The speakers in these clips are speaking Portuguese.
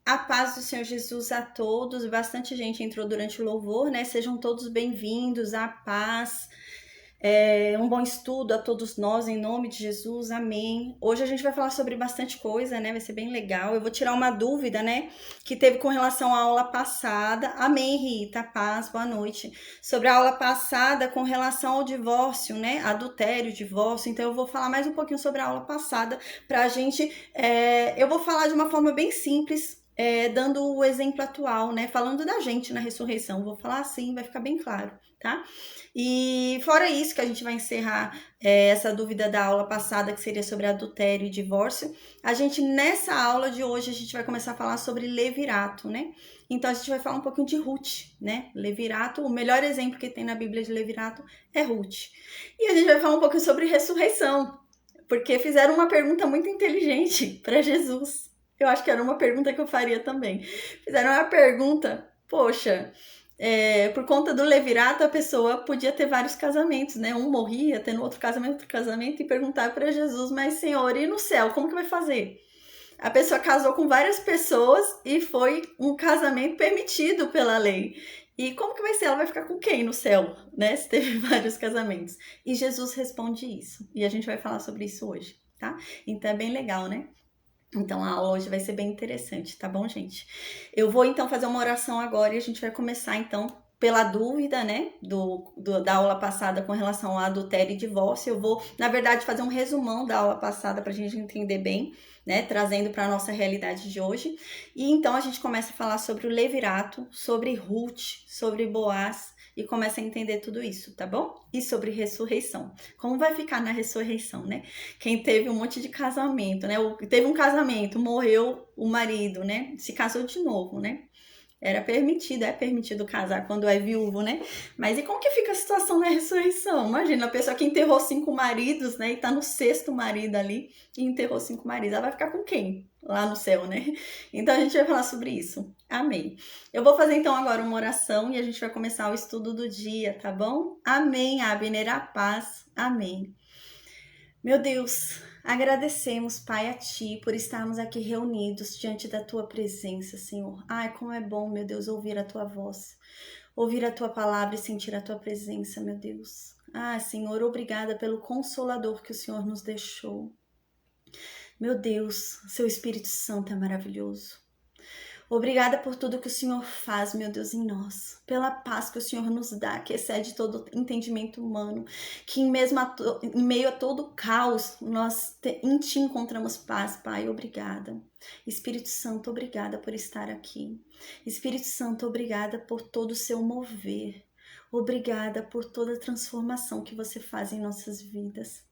A paz do Senhor Jesus a todos. Bastante gente entrou durante o louvor, né? Sejam todos bem-vindos. A paz. Um bom estudo a todos nós, em nome de Jesus. Amém. Hoje a gente vai falar sobre bastante coisa, né? Vai ser bem legal. Eu vou tirar uma dúvida, né? Que teve com relação à aula passada. Amém, Rita. Paz, boa noite. Sobre a aula passada com relação ao divórcio, né? Adultério, divórcio. Então eu vou falar mais um pouquinho sobre a aula passada pra gente. Eu vou falar de uma forma bem simples. Dando o exemplo atual, né? Falando da gente na ressurreição. Vou falar assim, vai ficar bem claro, tá? E fora isso, que a gente vai encerrar essa dúvida da aula passada, que seria sobre adultério e divórcio, a gente, nessa aula de hoje, a gente vai começar a falar sobre levirato, né? Então, a gente vai falar um pouquinho de Ruth, né? Levirato, o melhor exemplo que tem na Bíblia de levirato é Ruth. E a gente vai falar um pouquinho sobre ressurreição, porque fizeram uma pergunta muito inteligente para Jesus. Eu acho que era uma pergunta que eu faria também. Fizeram uma pergunta, poxa, por conta do levirato, a pessoa podia ter vários casamentos, né? Um morria, tendo outro casamento, e perguntar para Jesus, mas Senhor, e no céu, como que vai fazer? A pessoa casou com várias pessoas e foi um casamento permitido pela lei. E como que vai ser? Ela vai ficar com quem no céu, né? Se teve vários casamentos. E Jesus responde isso. E a gente vai falar sobre isso hoje, tá? Então é bem legal, né? Então a aula hoje vai ser bem interessante, tá bom, gente? Eu vou então fazer uma oração agora e a gente vai começar então pela dúvida, né, da aula passada com relação ao adultério e divórcio. Eu vou, na verdade, fazer um resumão da aula passada para a gente entender bem, né, trazendo para a nossa realidade de hoje. E então a gente começa a falar sobre o levirato, sobre Ruth, sobre Boaz, e começa a entender tudo isso, tá bom? E sobre ressurreição. Como vai ficar na ressurreição, né? Quem teve um monte de casamento, né? Teve um casamento, morreu o marido, né? Se casou de novo, né? É permitido casar quando é viúvo, né? Mas e como que fica a situação na ressurreição? Imagina, a pessoa que enterrou 5 maridos, né? E tá no 6º marido ali e enterrou 5 maridos. Ela vai ficar com quem? Lá no céu, né? Então a gente vai falar sobre isso. Amém. Eu vou fazer então agora uma oração e a gente vai começar o estudo do dia, tá bom? Amém, Abner, a paz. Amém. Meu Deus, agradecemos, Pai, a Ti por estarmos aqui reunidos diante da Tua presença, Senhor. Ai, como é bom, meu Deus, ouvir a Tua voz, ouvir a Tua palavra e sentir a Tua presença, meu Deus. Ah, Senhor, obrigada pelo Consolador que o Senhor nos deixou. Meu Deus, Seu Espírito Santo é maravilhoso. Obrigada por tudo que o Senhor faz, meu Deus, em nós. Pela paz que o Senhor nos dá, que excede todo entendimento humano. Que em meio a todo caos, em Ti encontramos paz, Pai. Obrigada. Espírito Santo, obrigada por estar aqui. Espírito Santo, obrigada por todo o seu mover. Obrigada por toda a transformação que você faz em nossas vidas.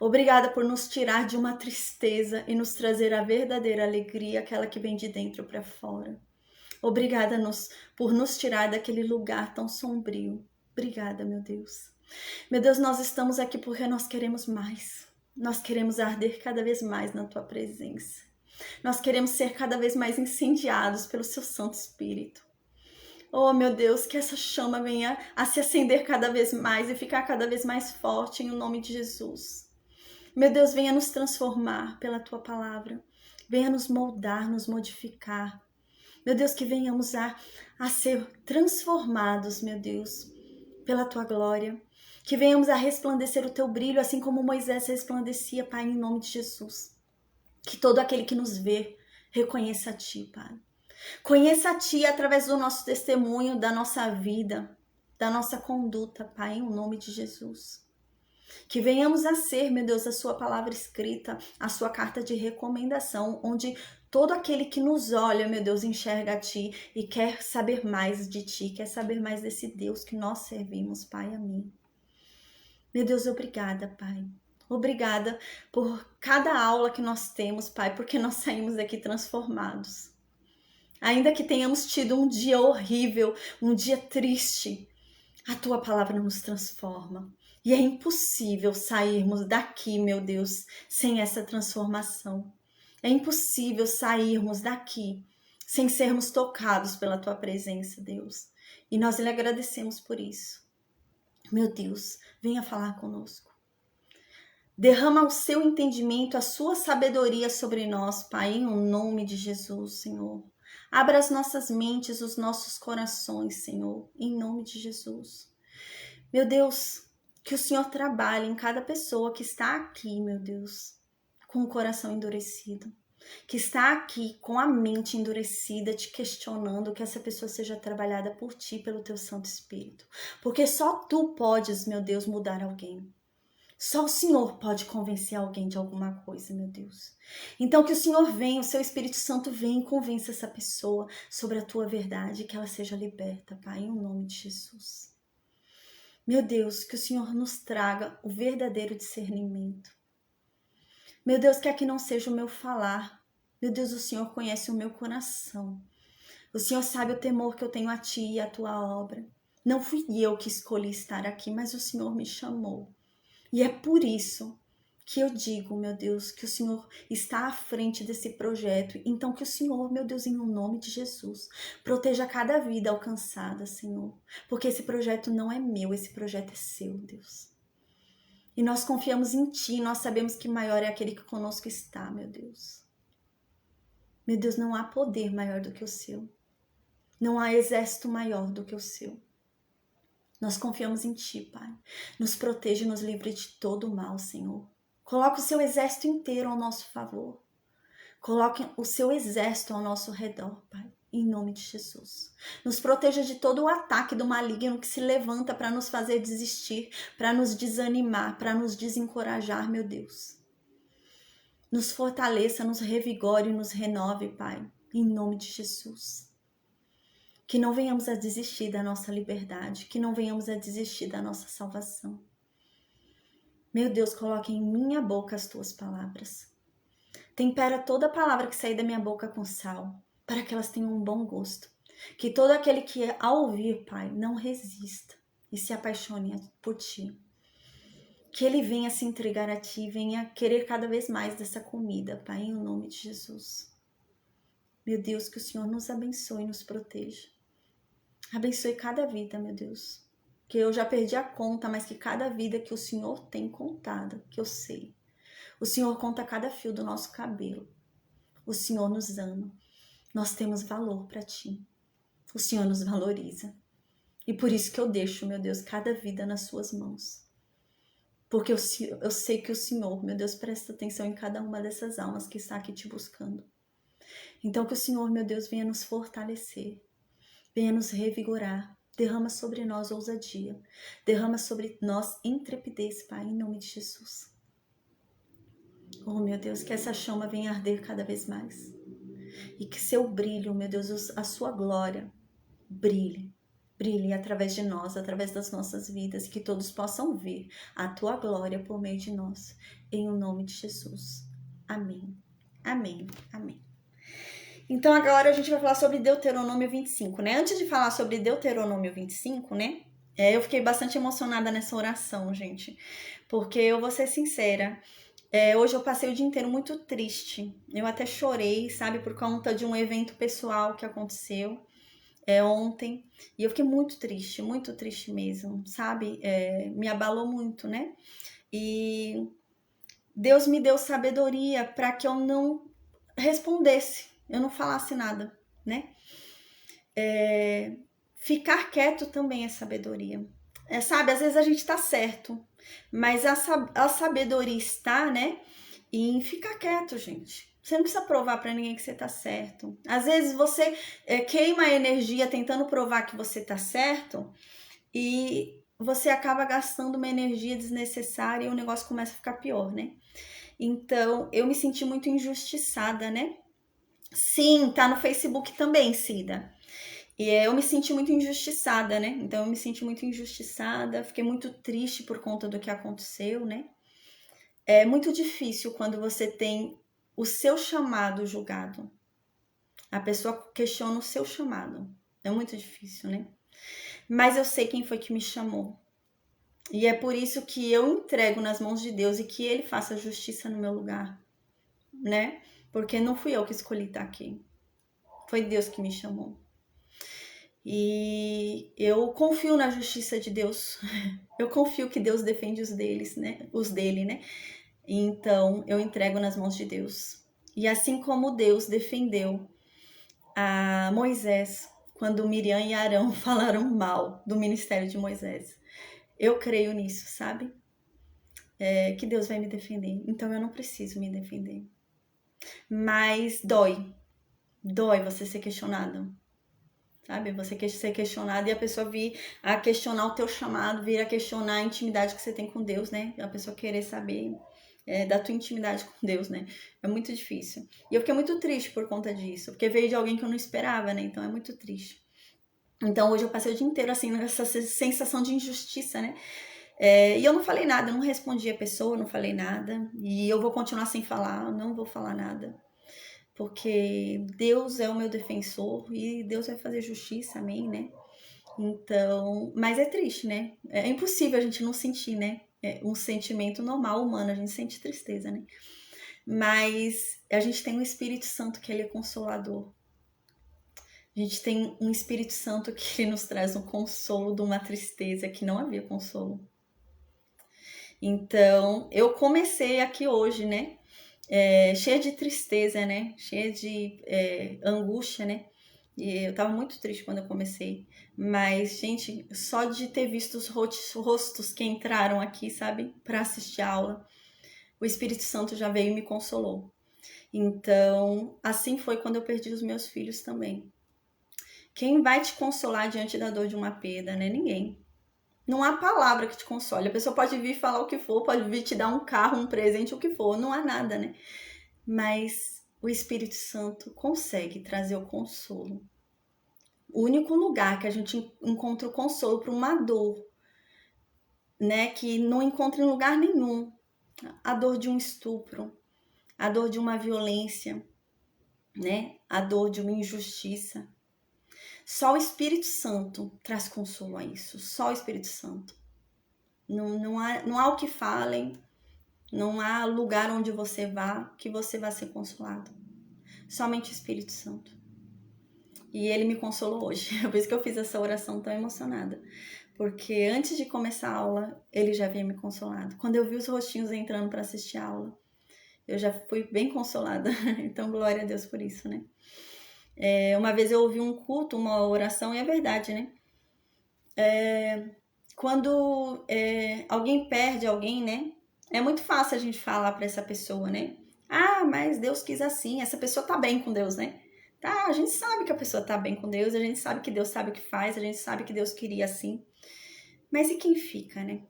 Obrigada por nos tirar de uma tristeza e nos trazer a verdadeira alegria, aquela que vem de dentro para fora. Obrigada por nos tirar daquele lugar tão sombrio. Obrigada, meu Deus. Meu Deus, nós estamos aqui porque nós queremos mais. Nós queremos arder cada vez mais na Tua presença. Nós queremos ser cada vez mais incendiados pelo Seu Santo Espírito. Oh, meu Deus, que essa chama venha a se acender cada vez mais e ficar cada vez mais forte em nome de Jesus. Meu Deus, venha nos transformar pela Tua palavra. Venha nos moldar, nos modificar. Meu Deus, que venhamos a ser transformados, meu Deus, pela Tua glória. Que venhamos a resplandecer o Teu brilho, assim como Moisés resplandecia, Pai, em nome de Jesus. Que todo aquele que nos vê reconheça a Ti, Pai. Conheça a Ti através do nosso testemunho, da nossa vida, da nossa conduta, Pai, em nome de Jesus. Que venhamos a ser, meu Deus, a Sua palavra escrita, a Sua carta de recomendação, onde todo aquele que nos olha, meu Deus, enxerga a Ti e quer saber mais de Ti, quer saber mais desse Deus que nós servimos, Pai, amém. Meu Deus, obrigada, Pai. Obrigada por cada aula que nós temos, Pai, porque nós saímos daqui transformados. Ainda que tenhamos tido um dia horrível, um dia triste, a Tua palavra nos transforma. E é impossível sairmos daqui, meu Deus, sem essa transformação. É impossível sairmos daqui sem sermos tocados pela Tua presença, Deus. E nós lhe agradecemos por isso. Meu Deus, venha falar conosco. Derrama o Seu entendimento, a Sua sabedoria sobre nós, Pai, em nome de Jesus, Senhor. Abra as nossas mentes, os nossos corações, Senhor, em nome de Jesus. Meu Deus, que o Senhor trabalhe em cada pessoa que está aqui, meu Deus, com o coração endurecido, que está aqui com a mente endurecida, te questionando, que essa pessoa seja trabalhada por ti, pelo teu Santo Espírito. Porque só tu podes, meu Deus, mudar alguém. Só o Senhor pode convencer alguém de alguma coisa, meu Deus. Então que o Senhor venha, o seu Espírito Santo venha e convença essa pessoa sobre a tua verdade, que ela seja liberta, Pai, em nome de Jesus. Meu Deus, que o Senhor nos traga o verdadeiro discernimento. Meu Deus, que aqui não seja o meu falar. Meu Deus, o Senhor conhece o meu coração. O Senhor sabe o temor que eu tenho a Ti e a Tua obra. Não fui eu que escolhi estar aqui, mas o Senhor me chamou. E é por isso que eu digo, meu Deus, que o Senhor está à frente desse projeto. Então que o Senhor, meu Deus, em nome de Jesus, proteja cada vida alcançada, Senhor. Porque esse projeto não é meu, esse projeto é seu, Deus. E nós confiamos em Ti, nós sabemos que maior é aquele que conosco está, meu Deus. Meu Deus, não há poder maior do que o seu. Não há exército maior do que o seu. Nós confiamos em Ti, Pai. Nos proteja e nos livre de todo o mal, Senhor. Coloque o seu exército inteiro ao nosso favor. Coloque o seu exército ao nosso redor, Pai. Em nome de Jesus. Nos proteja de todo o ataque do maligno que se levanta para nos fazer desistir, para nos desanimar, para nos desencorajar, meu Deus. Nos fortaleça, nos revigore e nos renove, Pai. Em nome de Jesus. Que não venhamos a desistir da nossa liberdade, que não venhamos a desistir da nossa salvação. Meu Deus, coloque em minha boca as tuas palavras. Tempera toda palavra que sair da minha boca com sal, para que elas tenham um bom gosto. Que todo aquele que ao ouvir, Pai, não resista e se apaixone por Ti. Que ele venha se entregar a Ti, venha querer cada vez mais dessa comida, Pai, em nome de Jesus. Meu Deus, que o Senhor nos abençoe e nos proteja. Abençoe cada vida, meu Deus. Que eu já perdi a conta, mas que cada vida que o Senhor tem contado, que eu sei. O Senhor conta cada fio do nosso cabelo. O Senhor nos ama. Nós temos valor para Ti. O Senhor nos valoriza. E por isso que eu deixo, meu Deus, cada vida nas Suas mãos. Porque eu sei que o Senhor, meu Deus, presta atenção em cada uma dessas almas que está aqui Te buscando. Então que o Senhor, meu Deus, venha nos fortalecer. Venha nos revigorar. Derrama sobre nós ousadia. Derrama sobre nós intrepidez, Pai, em nome de Jesus. Oh, meu Deus, que essa chama venha arder cada vez mais. E que seu brilho, meu Deus, a sua glória brilhe. Brilhe através de nós, através das nossas vidas. Que todos possam ver a tua glória por meio de nós. Em o nome de Jesus. Amém. Amém. Amém. Então agora a gente vai falar sobre Deuteronômio 25, né? Antes de falar sobre Deuteronômio 25, né? Eu fiquei bastante emocionada nessa oração, gente. Porque eu vou ser sincera, hoje eu passei o dia inteiro muito triste. Eu até chorei, sabe? Por conta de um evento pessoal que aconteceu ontem. E eu fiquei muito triste mesmo, sabe? Me abalou muito, né? E Deus me deu sabedoria para que eu não respondesse. Eu não falasse nada, né? Ficar quieto também é sabedoria. Sabe, às vezes a gente tá certo, mas a sabedoria está, né, em ficar quieto, gente. Você não precisa provar para ninguém que você tá certo. Às vezes você queima a energia tentando provar que você tá certo e você acaba gastando uma energia desnecessária e o negócio começa a ficar pior, né? Então, eu me senti muito injustiçada, né? Sim, tá no Facebook também, Cida. E eu me senti muito injustiçada, né? Então, eu me senti muito injustiçada, fiquei muito triste por conta do que aconteceu, né? É muito difícil quando você tem o seu chamado julgado. A pessoa questiona o seu chamado. É muito difícil, né? Mas eu sei quem foi que me chamou. E é por isso que eu entrego nas mãos de Deus e que Ele faça justiça no meu lugar, né? Porque não fui eu que escolhi estar aqui. Foi Deus que me chamou. E eu confio na justiça de Deus. Eu confio que Deus defende os dele, né? Então, eu entrego nas mãos de Deus. E assim como Deus defendeu a Moisés, quando Miriam e Arão falaram mal do ministério de Moisés. Eu creio nisso, sabe? Que Deus vai me defender. Então eu não preciso me defender. Mas dói. Dói você ser questionado. Sabe? Você ser questionado e a pessoa vir a questionar o teu chamado, vir a questionar a intimidade que você tem com Deus, né? A pessoa querer saber da tua intimidade com Deus, né? É muito difícil. E eu fiquei muito triste por conta disso, porque veio de alguém que eu não esperava, né? Então é muito triste. Então hoje eu passei o dia inteiro assim, nessa sensação de injustiça, né? E eu não falei nada, eu não respondi a pessoa, não falei nada. E eu vou continuar sem falar, não vou falar nada. Porque Deus é o meu defensor e Deus vai fazer justiça, amém, né? Então, mas é triste, né? É impossível a gente não sentir, né? É um sentimento normal, humano, a gente sente tristeza, né? Mas a gente tem um Espírito Santo que ele é consolador. A gente tem um Espírito Santo que ele nos traz um consolo de uma tristeza que não havia consolo. Então, eu comecei aqui hoje, né? Cheia de tristeza, né? Cheia de angústia, né? E eu tava muito triste quando eu comecei. Mas, gente, só de ter visto os rostos que entraram aqui, sabe? Pra assistir a aula, o Espírito Santo já veio e me consolou. Então, assim foi quando eu perdi os meus filhos também. Quem vai te consolar diante da dor de uma perda, né? Ninguém. Não há palavra que te console. A pessoa pode vir falar o que for, pode vir te dar um carro, um presente, o que for. Não há nada, né? Mas o Espírito Santo consegue trazer o consolo. O único lugar que a gente encontra o consolo para uma dor, né? Que não encontra em lugar nenhum. A dor de um estupro, a dor de uma violência, né? A dor de uma injustiça. Só o Espírito Santo traz consolo a isso. Só o Espírito Santo. Não há o que falem, não há lugar onde você vá que você vá ser consolado. Somente o Espírito Santo. E ele me consolou hoje. É por isso que eu fiz essa oração tão emocionada. Porque antes de começar a aula, ele já havia me consolado. Quando eu vi os rostinhos entrando para assistir a aula, eu já fui bem consolada. Então, glória a Deus por isso, né? Uma vez eu ouvi um culto, uma oração, e é verdade, né? Quando alguém perde alguém, né? É muito fácil a gente falar para essa pessoa, né? Ah, mas Deus quis assim, essa pessoa tá bem com Deus, né? Tá, a gente sabe que a pessoa tá bem com Deus, a gente sabe que Deus sabe o que faz, a gente sabe que Deus queria assim. Mas e quem fica, né?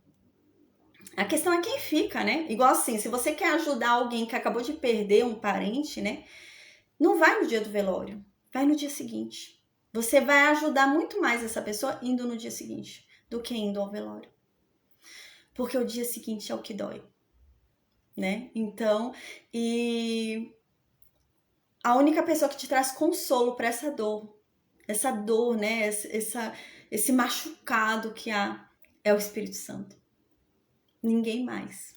A questão é quem fica, né? Igual assim, se você quer ajudar alguém que acabou de perder um parente, né? Não vai no dia do velório, vai no dia seguinte. Você vai ajudar muito mais essa pessoa indo no dia seguinte do que indo ao velório. Porque o dia seguinte é o que dói, né? Então, e a única pessoa que te traz consolo para essa dor, né? Esse machucado que há é o Espírito Santo. Ninguém mais.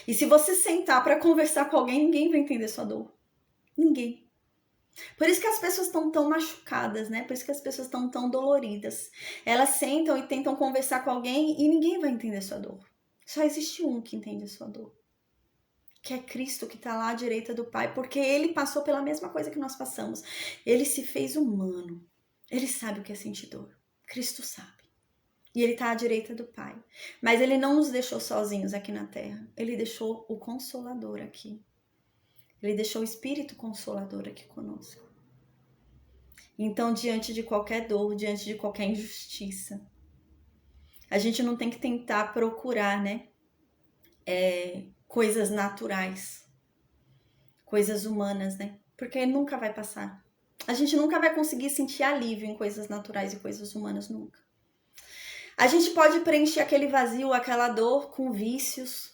E se você sentar para conversar com alguém, ninguém vai entender sua dor. Ninguém. Por isso que as pessoas estão tão machucadas, né? Por isso que as pessoas estão tão doloridas. Elas sentam e tentam conversar com alguém e ninguém vai entender sua dor. Só existe um que entende a sua dor. Que é Cristo, que está lá à direita do Pai, porque ele passou pela mesma coisa que nós passamos. Ele se fez humano. Ele sabe o que é sentir dor. Cristo sabe. E ele está à direita do Pai. Mas ele não nos deixou sozinhos aqui na terra. Ele deixou o Consolador aqui. Ele deixou o Espírito Consolador aqui conosco. Então, diante de qualquer dor, diante de qualquer injustiça, a gente não tem que tentar procurar, né? Coisas naturais, coisas humanas, né? Porque nunca vai passar. A gente nunca vai conseguir sentir alívio em coisas naturais e coisas humanas, nunca. A gente pode preencher aquele vazio, aquela dor com vícios.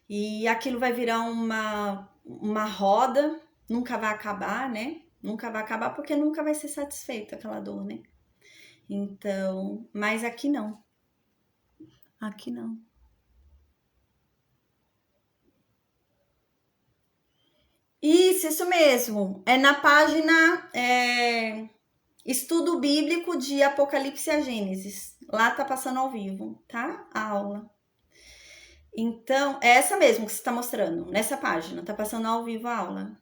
E aquilo vai virar uma roda, nunca vai acabar, né? Nunca vai acabar porque nunca vai ser satisfeita aquela dor, né? Então, mas aqui não. Aqui não. Isso mesmo. É na página Estudo Bíblico de Apocalipse a Gênesis. Lá tá passando ao vivo, tá? A aula. Então, é essa mesmo que você está mostrando, nessa página. Tá passando ao vivo a aula.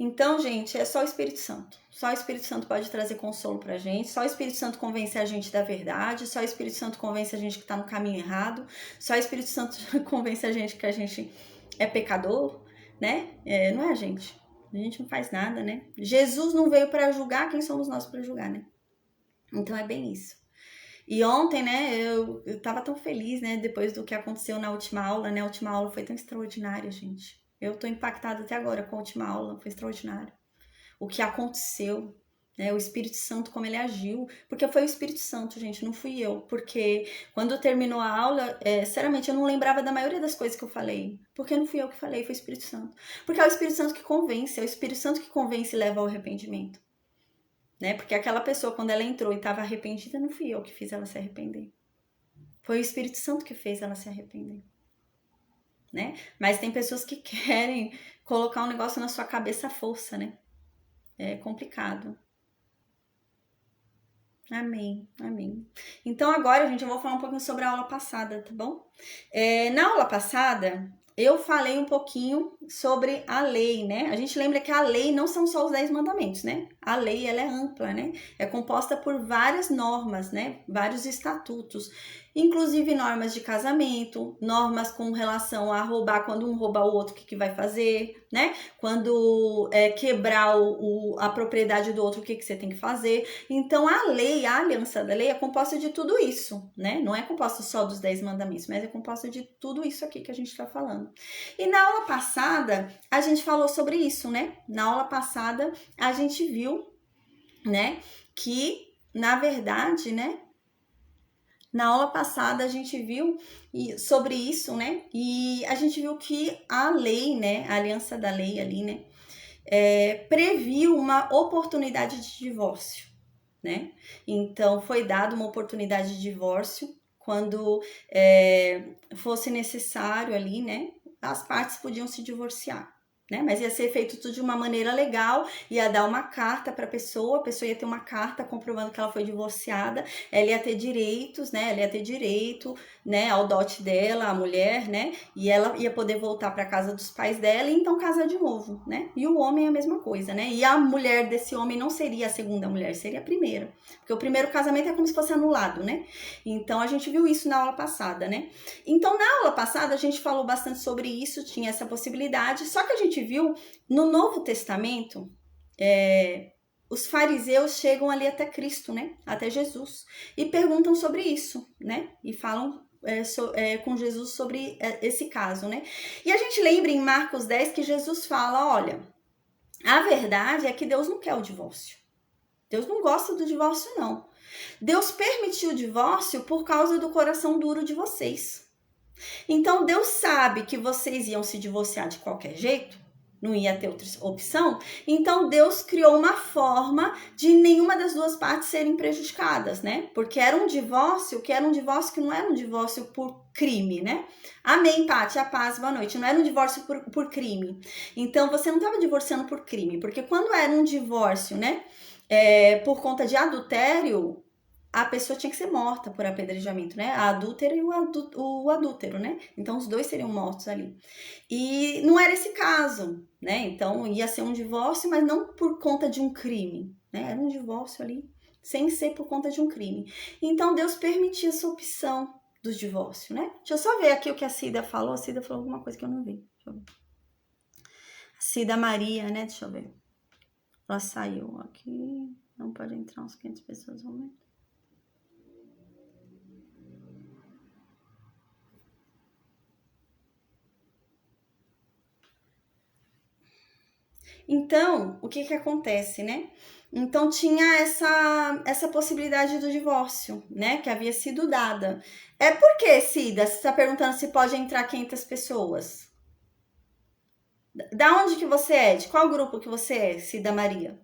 Então, gente, é só o Espírito Santo. Só o Espírito Santo pode trazer consolo pra gente. Só o Espírito Santo convence a gente da verdade. Só o Espírito Santo convence a gente que tá no caminho errado. Só o Espírito Santo convence a gente que a gente é pecador, né? Não é a gente. A gente não faz nada, né? Jesus não veio para julgar, quem somos nós para julgar, né? Então é bem isso. E ontem, né, eu tava tão feliz, né, depois do que aconteceu na última aula, né? A última aula foi tão extraordinária, gente. Eu tô impactada até agora com a última aula, foi extraordinário. O que aconteceu, né? O Espírito Santo, como ele agiu. Porque foi o Espírito Santo, gente, não fui eu. Porque quando terminou a aula, sinceramente, eu não lembrava da maioria das coisas que eu falei. Porque não fui eu que falei, foi o Espírito Santo. Porque é o Espírito Santo que convence, é o Espírito Santo que convence e leva ao arrependimento. Né? Porque aquela pessoa, quando ela entrou e estava arrependida, não fui eu que fiz ela se arrepender. Foi o Espírito Santo que fez ela se arrepender. Né? Mas tem pessoas que querem colocar um negócio na sua cabeça à força, né? É complicado. Amém, amém. Então agora, gente, eu vou falar um pouquinho sobre a aula passada, tá bom? Na aula passada, eu falei um pouquinho sobre a lei, né? A gente lembra que a lei não são só os 10 mandamentos, né? A lei, ela é ampla, né? É composta por várias normas, né? Vários estatutos. Inclusive normas de casamento, normas com relação a roubar, quando um rouba o outro, o que vai fazer, né? Quando quebrar a propriedade do outro, o que você tem que fazer. Então, a lei, a aliança da lei é composta de tudo isso, né? Não é composta só dos 10 mandamentos, mas é composta de tudo isso aqui que a gente está falando. E na aula passada, a gente falou sobre isso, né? Na aula passada, a gente viu, né, que, na verdade, né, na aula passada a gente viu sobre isso, né? E a gente viu que a lei, né? A aliança da lei ali, né? Previu uma oportunidade de divórcio, né? Então foi dada uma oportunidade de divórcio quando fosse necessário ali, né? As partes podiam se divorciar. Né? Mas ia ser feito tudo de uma maneira legal, ia dar uma carta para a pessoa ia ter uma carta comprovando que ela foi divorciada, ela ia ter direitos, né? Ela ia ter direito, né, ao dote dela, a mulher, né? E ela ia poder voltar para casa dos pais dela e então casar de novo, né? E o homem é a mesma coisa, né? E a mulher desse homem não seria a segunda mulher, seria a primeira, porque o primeiro casamento é como se fosse anulado, né? Então a gente viu isso na aula passada, né? Então na aula passada a gente falou bastante sobre isso, tinha essa possibilidade, só que a gente viu no Novo Testamento, os fariseus chegam ali até Cristo, né? Até Jesus, e perguntam sobre isso, né? E falam com Jesus sobre esse caso, né? E a gente lembra em Marcos 10 que Jesus fala, olha, a verdade é que Deus não quer o divórcio. Deus não gosta do divórcio, não. Deus permitiu o divórcio por causa do coração duro de vocês. Então, Deus sabe que vocês iam se divorciar de qualquer jeito, não ia ter outra opção, então Deus criou uma forma de nenhuma das duas partes serem prejudicadas, né? Porque era um divórcio que não era um divórcio por crime, né? Amém, Paty, a paz, boa noite. Não era um divórcio por crime. Então, você não estava divorciando por crime, porque quando era um divórcio, né, por conta de adultério, a pessoa tinha que ser morta por apedrejamento, né? A adúltera e o adúltero, né? Então, os dois seriam mortos ali. E não era esse caso, né? Então, ia ser um divórcio, mas não por conta de um crime, né? Era um divórcio ali, sem ser por conta de um crime. Então, Deus permitia essa opção do divórcio, né? Deixa eu só ver aqui o que a Cida falou. A Cida falou alguma coisa que eu não vi. Deixa eu ver. Cida Maria, né? Deixa eu ver. Ela saiu aqui. Não pode entrar uns 500 pessoas ao menos. Então, o que acontece, né? Então, tinha essa possibilidade do divórcio, né? Que havia sido dada. Por que, Cida? Você está perguntando se pode entrar 500 pessoas? Da onde que você é? De qual grupo que você é, Cida Maria?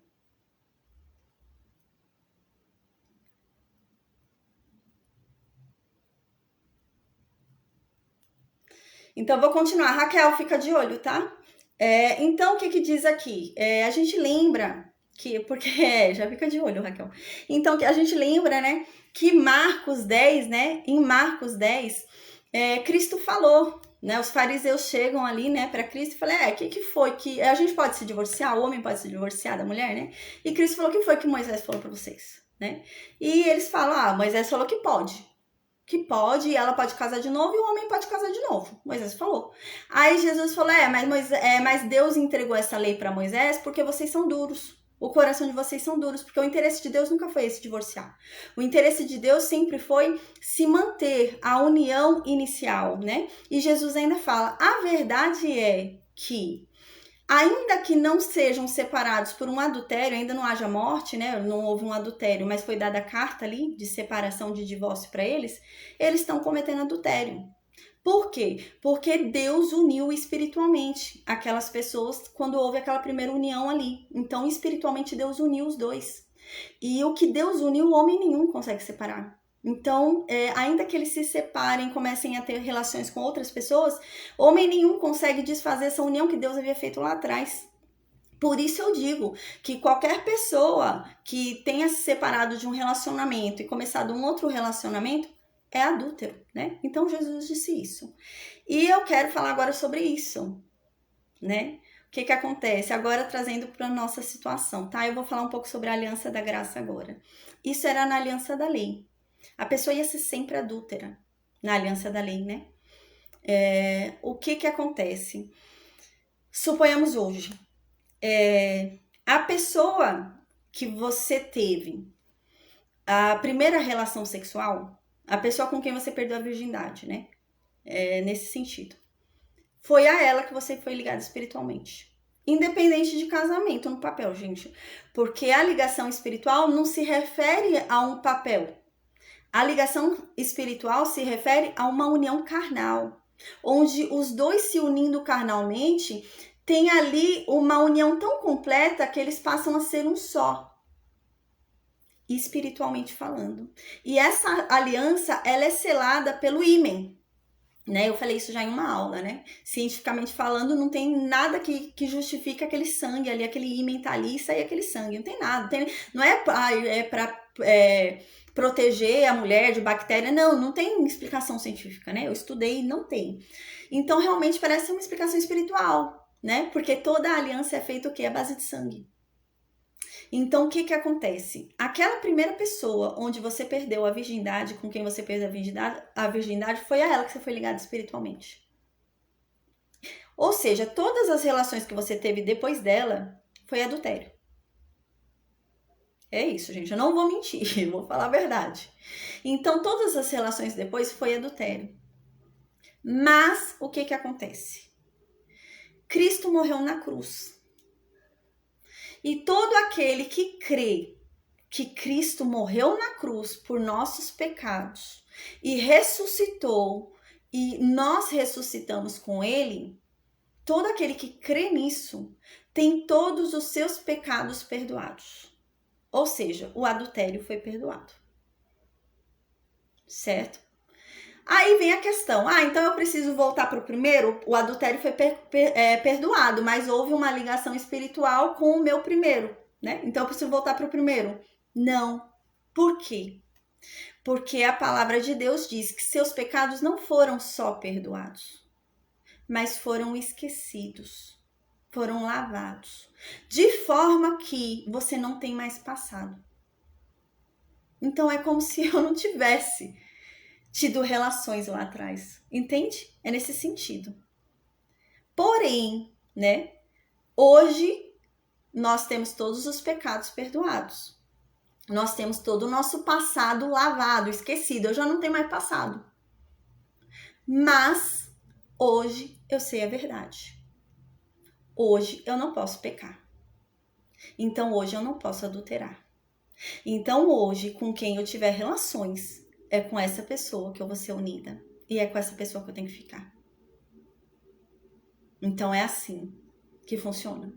Então, vou continuar. Raquel, fica de olho, tá? Então, o que diz aqui? A gente lembra que... Porque... já fica de olho, Raquel. Então, a gente lembra, né? Que Marcos 10, né? Em Marcos 10, Cristo falou, né? Os fariseus chegam ali, né, para Cristo e falam, o que foi que a gente pode se divorciar, o homem pode se divorciar da mulher, né? E Cristo falou, o que foi que Moisés falou para vocês, né? E eles falam, Moisés falou que pode, e ela pode casar de novo e o homem pode casar de novo. Moisés falou. Aí Jesus falou, mas Deus entregou essa lei para Moisés porque vocês são duros. O coração de vocês são duros, porque o interesse de Deus nunca foi esse divorciar. O interesse de Deus sempre foi se manter a união inicial, né? E Jesus ainda fala, a verdade é que ainda que não sejam separados por um adultério, ainda não haja morte, né? Não houve um adultério, mas foi dada a carta ali de separação, de divórcio para eles estão cometendo adultério. Por quê? Porque Deus uniu espiritualmente aquelas pessoas quando houve aquela primeira união ali. Então, espiritualmente, Deus uniu os dois. E o que Deus uniu, homem nenhum consegue separar. Então, ainda que eles se separem, comecem a ter relações com outras pessoas, homem nenhum consegue desfazer essa união que Deus havia feito lá atrás. Por isso eu digo que qualquer pessoa que tenha se separado de um relacionamento e começado um outro relacionamento é adúltero, né? Então Jesus disse isso. E eu quero falar agora sobre isso, né? O que acontece? Agora trazendo para a nossa situação, tá? Eu vou falar um pouco sobre a aliança da graça agora. Isso era na aliança da lei. A pessoa ia ser sempre adúltera na aliança da lei, né? O que acontece? Suponhamos hoje, a pessoa que você teve a primeira relação sexual, a pessoa com quem você perdeu a virgindade, né? Nesse sentido. Foi a ela que você foi ligado espiritualmente. Independente de casamento no papel, gente. Porque a ligação espiritual não se refere a um papel. A ligação espiritual se refere a uma união carnal. Onde os dois se unindo carnalmente, tem ali uma união tão completa que eles passam a ser um só. Espiritualmente falando. E essa aliança, ela é selada pelo ímen, né? Eu falei isso já em uma aula, né? Cientificamente falando, não tem nada que justifique aquele sangue ali, aquele ímen tá ali e sair aquele sangue, não tem nada. Não é para proteger a mulher de bactéria, não tem explicação científica, né? Eu estudei e não tem. Então, realmente parece uma explicação espiritual, né? Porque toda a aliança é feita o quê? À base de sangue. Então, o que acontece? Aquela primeira pessoa onde você perdeu a virgindade, com quem você perdeu a virgindade, foi a ela que você foi ligado espiritualmente. Ou seja, todas as relações que você teve depois dela foi adultério. É isso, gente. Eu não vou mentir, eu vou falar a verdade. Então, todas as relações depois foi adultério. Mas, o que acontece? Cristo morreu na cruz. E todo aquele que crê que Cristo morreu na cruz por nossos pecados e ressuscitou e nós ressuscitamos com ele, todo aquele que crê nisso tem todos os seus pecados perdoados. Ou seja, o adultério foi perdoado. Certo? Aí vem a questão, então eu preciso voltar para o primeiro? O adultério foi perdoado, mas houve uma ligação espiritual com o meu primeiro, né? Então eu preciso voltar para o primeiro? Não. Por quê? Porque a palavra de Deus diz que seus pecados não foram só perdoados, mas foram esquecidos, foram lavados, de forma que você não tem mais passado. Então é como se eu não tivesse tido relações lá atrás, entende? É nesse sentido. Porém, né, hoje nós temos todos os pecados perdoados. Nós temos todo o nosso passado lavado, esquecido. Eu já não tenho mais passado. Mas hoje eu sei a verdade. Hoje eu não posso pecar. Então hoje eu não posso adulterar. Então hoje, com quem eu tiver relações, é com essa pessoa que eu vou ser unida. E é com essa pessoa que eu tenho que ficar. Então é assim que funciona.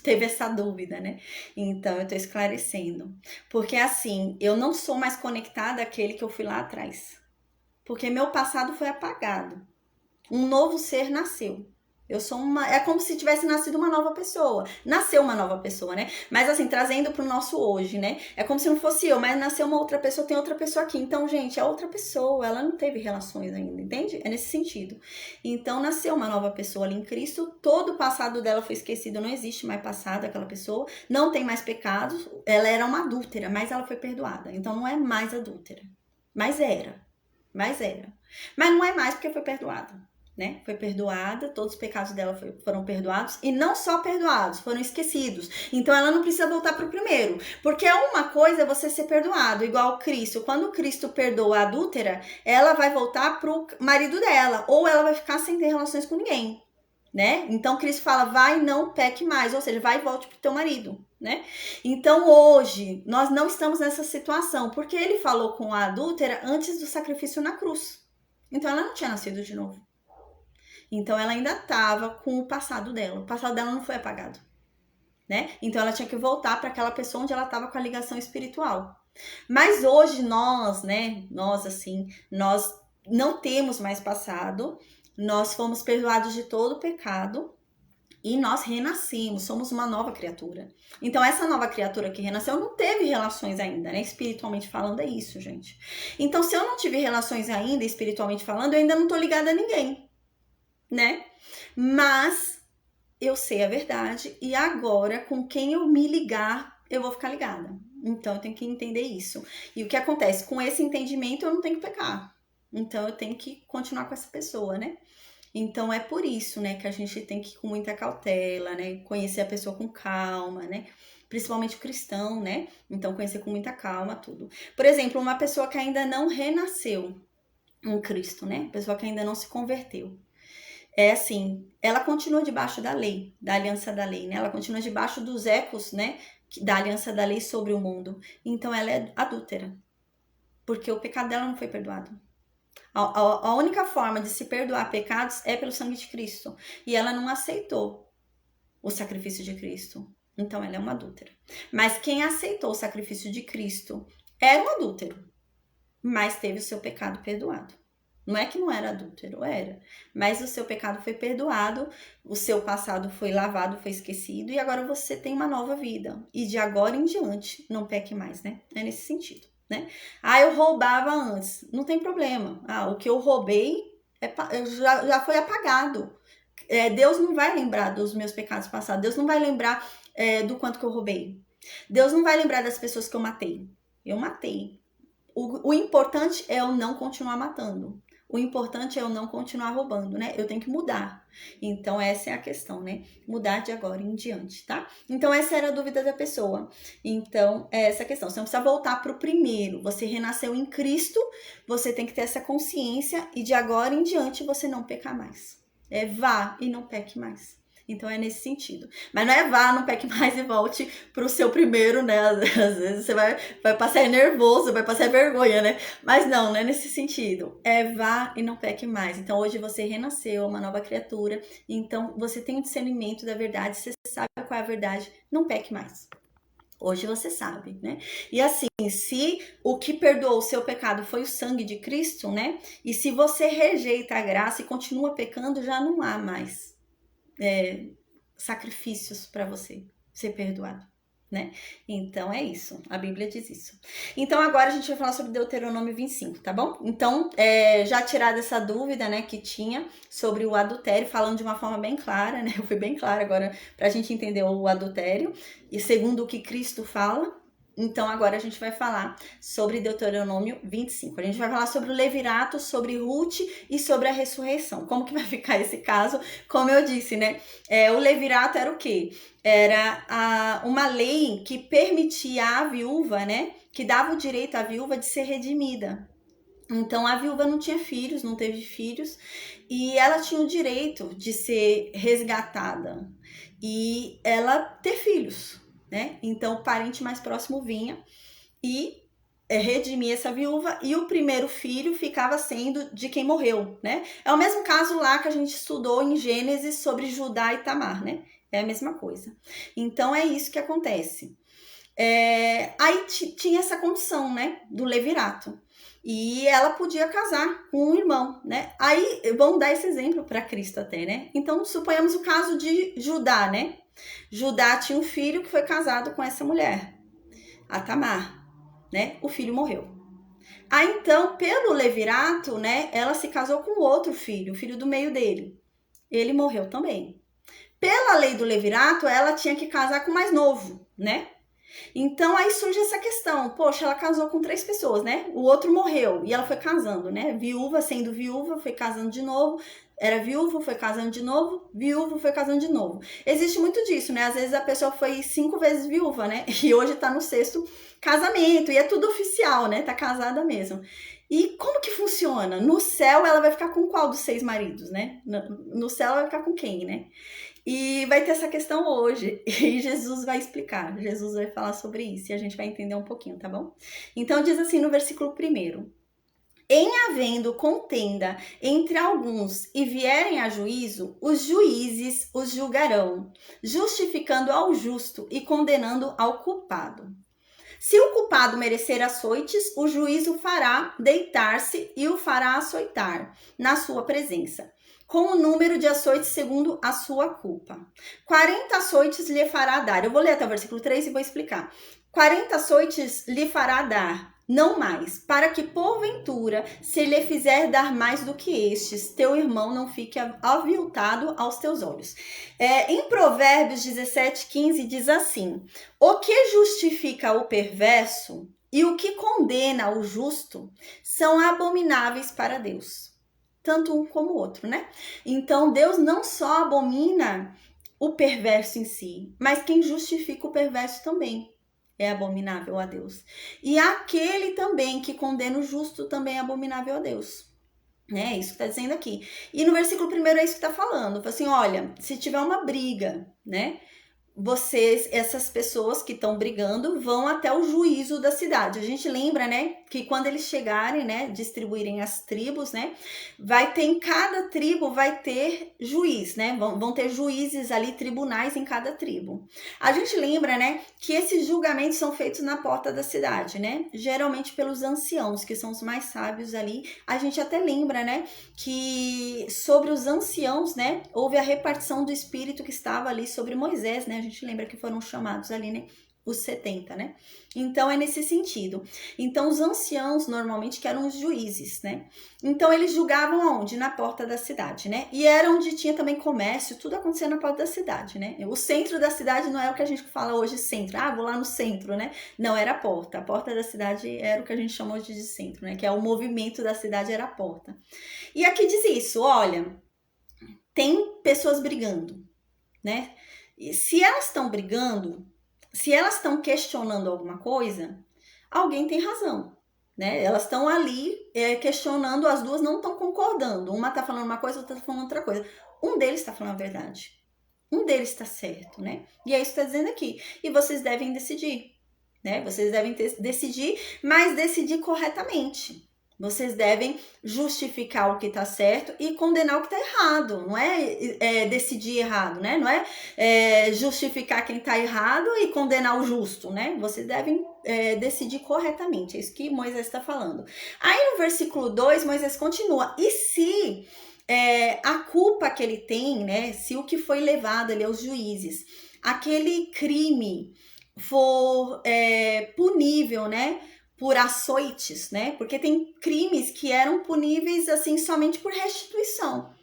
Teve essa dúvida, né? Então eu tô esclarecendo. Porque assim, eu não sou mais conectada àquele que eu fui lá atrás. Porque meu passado foi apagado. Um novo ser nasceu. É como se tivesse nascido uma nova pessoa. Nasceu uma nova pessoa, né? Mas assim, trazendo pro nosso hoje, né? É como se não fosse eu, mas nasceu uma outra pessoa, tem outra pessoa aqui. Então, gente, é outra pessoa, ela não teve relações ainda, entende? É nesse sentido. Então, nasceu uma nova pessoa ali em Cristo, todo o passado dela foi esquecido, não existe mais passado aquela pessoa, não tem mais pecados, ela era uma adúltera, mas ela foi perdoada. Então, não é mais adúltera. Mas era. Mas não é mais porque foi perdoada. Né? Foi perdoada, todos os pecados dela foram perdoados, e não só perdoados, foram esquecidos. Então ela não precisa voltar para o primeiro, porque uma coisa é você ser perdoado, igual Cristo. Quando Cristo perdoa a adúltera, ela vai voltar para o marido dela, ou ela vai ficar sem ter relações com ninguém, né? Então Cristo fala, vai, não peque mais, ou seja, vai e volte pro teu marido, né? Então hoje nós não estamos nessa situação, porque ele falou com a adúltera antes do sacrifício na cruz. Então ela não tinha nascido de novo. Então ela ainda estava com o passado dela. O passado dela não foi apagado, né? Então ela tinha que voltar para aquela pessoa onde ela estava com a ligação espiritual. Mas hoje nós, né? Nós não temos mais passado. Nós fomos perdoados de todo o pecado e nós renascemos, somos uma nova criatura. Então essa nova criatura que renasceu não teve relações ainda, né? Espiritualmente falando é isso, gente. Então se eu não tive relações ainda, espiritualmente falando, eu ainda não tô ligada a ninguém, né? Mas eu sei a verdade e agora com quem eu me ligar, eu vou ficar ligada. Então eu tenho que entender isso. E o que acontece? Com esse entendimento eu não tenho que pecar. Então eu tenho que continuar com essa pessoa, né? Então é por isso, né, que a gente tem que ir com muita cautela, né? Conhecer a pessoa com calma, né? Principalmente o cristão, né? Então conhecer com muita calma tudo. Por exemplo, uma pessoa que ainda não renasceu em Cristo, né? Pessoa que ainda não se converteu. É assim, ela continua debaixo da lei, da aliança da lei, né? Ela continua debaixo dos ecos, né, da aliança da lei sobre o mundo. Então ela é adúltera, porque o pecado dela não foi perdoado. A única forma de se perdoar pecados é pelo sangue de Cristo. E ela não aceitou o sacrifício de Cristo. Então ela é uma adúltera. Mas quem aceitou o sacrifício de Cristo era um adúltero, mas teve o seu pecado perdoado. Não é que não era adúltero, era. Mas o seu pecado foi perdoado, o seu passado foi lavado, foi esquecido, e agora você tem uma nova vida. E de agora em diante, não peque mais, né? É nesse sentido, né? Eu roubava antes. Não tem problema. O que eu roubei já foi apagado. Deus não vai lembrar dos meus pecados passados. Deus não vai lembrar do quanto que eu roubei. Deus não vai lembrar das pessoas que eu matei. Eu matei. O importante é eu não continuar matando. O importante é eu não continuar roubando, né? Eu tenho que mudar. Então, essa é a questão, né? Mudar de agora em diante, tá? Então, essa era a dúvida da pessoa. Então, é essa a questão. Você não precisa voltar para o primeiro. Você renasceu em Cristo, você tem que ter essa consciência e de agora em diante você não pecar mais. Vá e não peque mais. Então é nesse sentido. Mas não é vá, não peque mais e volte pro seu primeiro, né? Às vezes você vai passar nervoso, vai passar vergonha, né? Mas não é nesse sentido. Vá e não peque mais. Então hoje você renasceu, uma nova criatura. Então você tem o discernimento da verdade, você sabe qual é a verdade, não peque mais. Hoje você sabe, né? E assim, se o que perdoou o seu pecado foi o sangue de Cristo, né? E se você rejeita a graça e continua pecando, já não há mais sacrifícios para você ser perdoado, né? Então é isso, a Bíblia diz isso. Então agora a gente vai falar sobre Deuteronômio 25, tá bom? Então, já tirada essa dúvida, né, que tinha sobre o adultério, falando de uma forma bem clara, né? Eu fui bem clara agora pra gente entender o adultério, e segundo o que Cristo fala. Então agora a gente vai falar sobre Deuteronômio 25. A gente vai falar sobre o levirato, sobre Ruth e sobre a ressurreição. Como que vai ficar esse caso? Como eu disse, né? O levirato era o quê? Era uma lei que permitia à viúva, né? Que dava o direito à viúva de ser redimida. Então a viúva não tinha filhos, não teve filhos, e ela tinha o direito de ser resgatada e ela ter filhos, né? Então o parente mais próximo vinha e redimia essa viúva, e o primeiro filho ficava sendo de quem morreu, né? É o mesmo caso lá que a gente estudou em Gênesis sobre Judá e Tamar, né? É a mesma coisa. Então é isso que acontece. Aí tinha essa condição, né, do levirato. E ela podia casar com um irmão, né? Aí, vamos dar esse exemplo para Cristo até, né? Então, suponhamos o caso de Judá, né? Judá tinha um filho que foi casado com essa mulher, a Tamar, né? O filho morreu. Aí, então, pelo levirato, né? Ela se casou com outro filho, o filho do meio dele. Ele morreu também. Pela lei do levirato, ela tinha que casar com o mais novo, né? Então aí surge essa questão, poxa, ela casou com 3 pessoas, né? O outro morreu e ela foi casando, né? Viúva, sendo viúva, foi casando de novo. Era viúva, foi casando de novo, viúva, foi casando de novo. Existe muito disso, né? Às vezes a pessoa foi 5 vezes viúva, né? E hoje tá no 6º casamento, e é tudo oficial, né? Tá casada mesmo. E como que funciona? No céu ela vai ficar com qual dos 6 maridos, né? No céu ela vai ficar com quem, né? E vai ter essa questão hoje, e Jesus vai explicar, Jesus vai falar sobre isso, e a gente vai entender um pouquinho, tá bom? Então diz assim no versículo 1: em havendo contenda entre alguns e vierem a juízo, os juízes os julgarão, justificando ao justo e condenando ao culpado. Se o culpado merecer açoites, o juiz o fará deitar-se e o fará açoitar na sua presença, com o número de açoites segundo a sua culpa. 40 açoites lhe fará dar. Eu vou ler até o versículo 3 e vou explicar. 40 açoites lhe fará dar, não mais, para que porventura, se lhe fizer dar mais do que estes, teu irmão não fique aviltado aos teus olhos. Em Provérbios 17:15 diz assim: o que justifica o perverso e o que condena o justo são abomináveis para Deus. Tanto um como o outro, né? Então, Deus não só abomina o perverso em si, mas quem justifica o perverso também é abominável a Deus. E aquele também que condena o justo também é abominável a Deus. É isso que está dizendo aqui. E no versículo 1 é isso que está falando. Assim, olha, se tiver uma briga, né? Vocês, essas pessoas que estão brigando, vão até o juízo da cidade. A gente lembra, né, que quando eles chegarem, né, distribuírem as tribos, né, vai ter em cada tribo, vai ter juiz, né, vão ter juízes ali, tribunais em cada tribo. A gente lembra, né, que esses julgamentos são feitos na porta da cidade, né, geralmente pelos anciãos, que são os mais sábios ali. A gente até lembra, né, que sobre os anciãos, né, houve a repartição do espírito que estava ali sobre Moisés, né, a gente lembra que foram chamados ali, né, os 70, né? Então é nesse sentido. Então os anciãos normalmente que eram os juízes, né? Então eles julgavam aonde? Na porta da cidade, né? E era onde tinha também comércio, tudo acontecia na porta da cidade, né? O centro da cidade não é o que a gente fala hoje centro. Ah, vou lá no centro, né? Não, era a porta. A porta da cidade era o que a gente chama hoje de centro, né? Que é o movimento da cidade, era a porta. E aqui diz isso, olha, tem pessoas brigando, né? E se elas estão brigando, se elas estão questionando alguma coisa, alguém tem razão, né? Elas estão ali questionando, as duas não estão concordando. Uma está falando uma coisa, outra está falando outra coisa. Um deles está falando a verdade. Um deles está certo, né? E é isso que está dizendo aqui. E vocês devem decidir, né? Vocês devem decidir, mas decidir corretamente. Vocês devem justificar o que está certo e condenar o que está errado. Não é decidir errado, né? Não é justificar quem está errado e condenar o justo, né? Vocês devem decidir corretamente. É isso que Moisés está falando. Aí no versículo 2, Moisés continua. E se a culpa que ele tem, né? Se o que foi levado ali aos juízes, aquele crime for punível, né? Por açoites, né? Porque tem crimes que eram puníveis assim somente por restituição.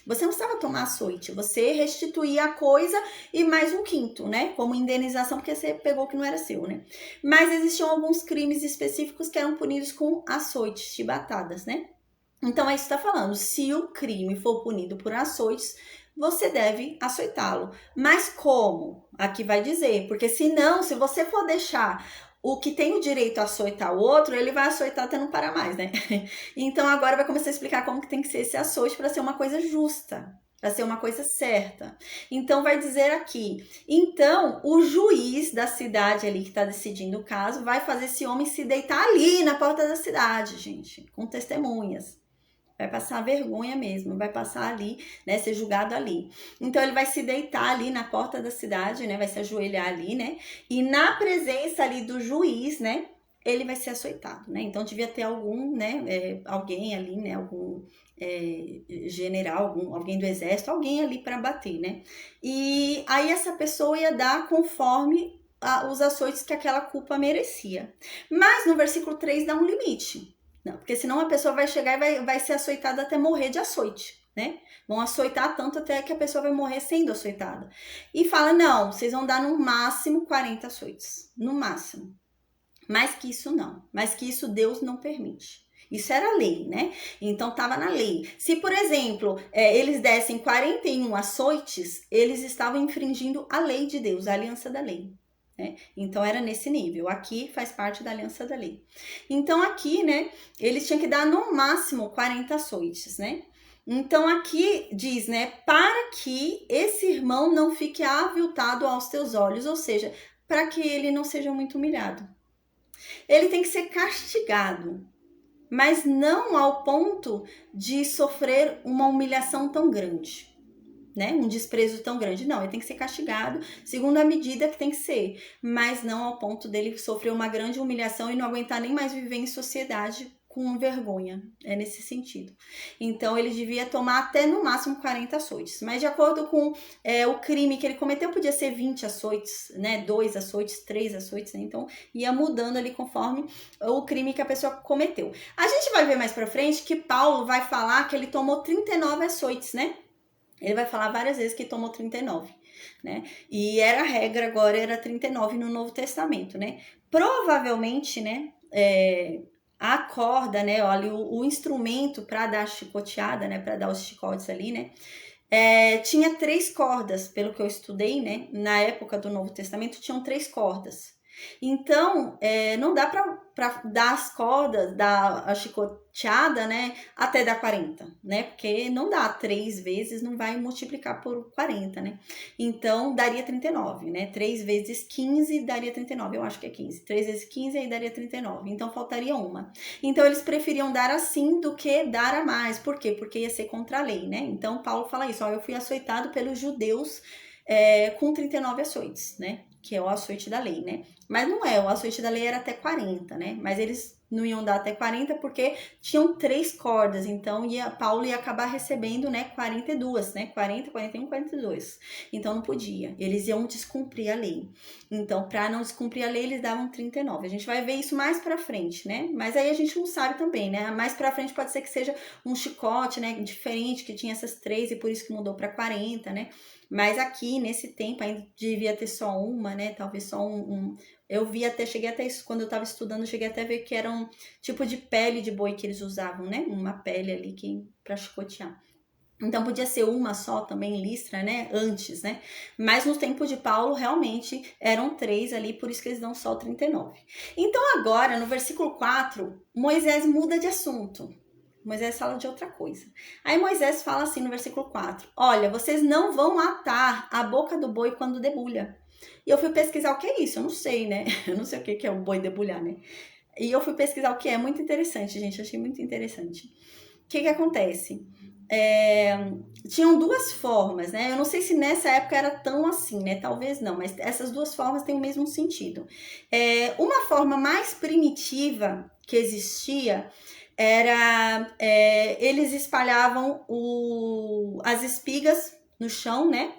Você não precisava tomar açoite, você restituía a coisa e mais um quinto, né? Como indenização, porque você pegou o que não era seu, né? Mas existiam alguns crimes específicos que eram punidos com açoites, chibatadas, né? Então é isso que está falando. Se o crime for punido por açoites, você deve açoitá-lo. Mas como? Aqui vai dizer, porque senão, se você for deixar o que tem o direito a açoitar o outro, ele vai açoitar até não parar mais, né? Então agora vai começar a explicar como que tem que ser esse açoite para ser uma coisa justa, para ser uma coisa certa. Então vai dizer aqui, então o juiz da cidade ali que está decidindo o caso vai fazer esse homem se deitar ali na porta da cidade, gente, com testemunhas. Vai passar vergonha mesmo, vai passar ali, né, ser julgado ali. Então ele vai se deitar ali na porta da cidade, né, vai se ajoelhar ali, né, e na presença ali do juiz, né, ele vai ser açoitado, né? Então devia ter algum, né, alguém ali, né, algum general, alguém do exército, alguém ali para bater, né? E aí essa pessoa ia dar conforme os açoites que aquela culpa merecia. Mas no versículo 3 dá um limite. Não, porque senão a pessoa vai chegar e vai ser açoitada até morrer de açoite, né? Vão açoitar tanto até que a pessoa vai morrer sendo açoitada. E fala, não, vocês vão dar no máximo 40 açoites. No máximo. Mais que isso não. Mais que isso Deus não permite. Isso era lei, né? Então estava na lei. Se, por exemplo, eles dessem 41 açoites, eles estavam infringindo a lei de Deus, a aliança da lei. Né? Então era nesse nível. Aqui faz parte da aliança da lei. Então aqui, né, eles tinham que dar no máximo 40 açoites, né? Então aqui diz, né, para que esse irmão não fique aviltado aos teus olhos, ou seja, para que ele não seja muito humilhado. Ele tem que ser castigado, mas não ao ponto de sofrer uma humilhação tão grande, né? Um desprezo tão grande. Não, ele tem que ser castigado segundo a medida que tem que ser, mas não ao ponto dele sofrer uma grande humilhação e não aguentar nem mais viver em sociedade com vergonha. É nesse sentido. Então, ele devia tomar até no máximo 40 açoites. Mas de acordo com o crime que ele cometeu, podia ser 20 açoites, né? 2 açoites, 3 açoites, né? Então, ia mudando ali conforme o crime que a pessoa cometeu. A gente vai ver mais pra frente que Paulo vai falar que ele tomou 39 açoites, né? Ele vai falar várias vezes que tomou 39, né? E era a regra, agora era 39 no Novo Testamento, né? Provavelmente, né? A corda, né? Olha, o instrumento para dar chicoteada, né? Para dar os chicotes ali, né? Tinha 3 cordas, pelo que eu estudei, né? Na época do Novo Testamento, tinham 3 cordas. Então, não dá para dar as cordas, dar a chicoteada, né, até dar 40, né, porque não dá 3 vezes, não vai multiplicar por 40, né, então daria 39, né, 3 vezes 15 daria 39, eu acho que é 15, 3 vezes 15 aí daria 39, então faltaria uma. Então, eles preferiam dar assim do que dar a mais, por quê? Porque ia ser contra a lei, né, então Paulo fala isso, ó, eu fui açoitado pelos judeus com 39 açoites, né, que é o açoite da lei, né? Mas não é, o açoite da lei era até 40, né? Mas eles não iam dar até 40 porque tinham 3 cordas, então Paulo ia acabar recebendo, né, 42, né? 40, 41, 42. Então não podia, eles iam descumprir a lei. Então, para não descumprir a lei, eles davam 39. A gente vai ver isso mais pra frente, né? Mas aí a gente não sabe também, né? Mais pra frente pode ser que seja um chicote, né, diferente, que tinha essas 3 e por isso que mudou pra 40, né? Mas aqui, nesse tempo, ainda devia ter só uma, né? Talvez só Eu vi até, cheguei até isso, quando eu tava estudando, cheguei até a ver que era um tipo de pele de boi que eles usavam, né? Uma pele ali pra chicotear. Então, podia ser uma só também, listra, né? Antes, né? Mas no tempo de Paulo, realmente, eram 3 ali, por isso que eles dão só 39. Então, agora, no versículo 4, Moisés muda de assunto. Moisés fala de outra coisa. Aí Moisés fala assim no versículo 4. Olha, vocês não vão atar a boca do boi quando debulha. E eu fui pesquisar o que é isso. Eu não sei, né? Eu não sei o que é o boi debulhar, né? E eu fui pesquisar o que é. Muito interessante, gente. Achei muito interessante. O que acontece? Tinham 2 formas, né? Eu não sei se nessa época era tão assim, né? Talvez não, mas essas 2 formas têm o mesmo sentido. Uma forma mais primitiva que existia era eles espalhavam as espigas no chão, né?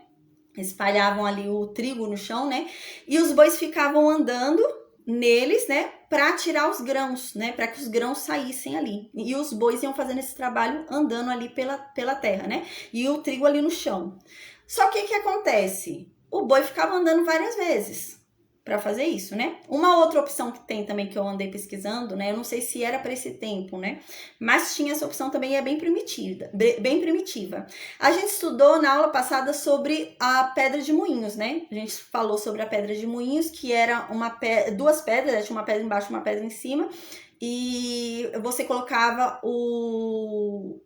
Espalhavam ali o trigo no chão, né? E os bois ficavam andando neles, né? Para tirar os grãos, né? Para que os grãos saíssem ali. E os bois iam fazendo esse trabalho andando ali pela terra, né? E o trigo ali no chão. Só que o que acontece? O boi ficava andando várias vezes para fazer isso, né? Uma outra opção que tem também que eu andei pesquisando, né? Eu não sei se era para esse tempo, né? Mas tinha essa opção também, é bem primitiva. A gente estudou na aula passada sobre a pedra de moinhos, né? A gente falou sobre a pedra de moinhos, que era 2 pedras, tinha uma pedra embaixo e uma pedra em cima. E você colocava o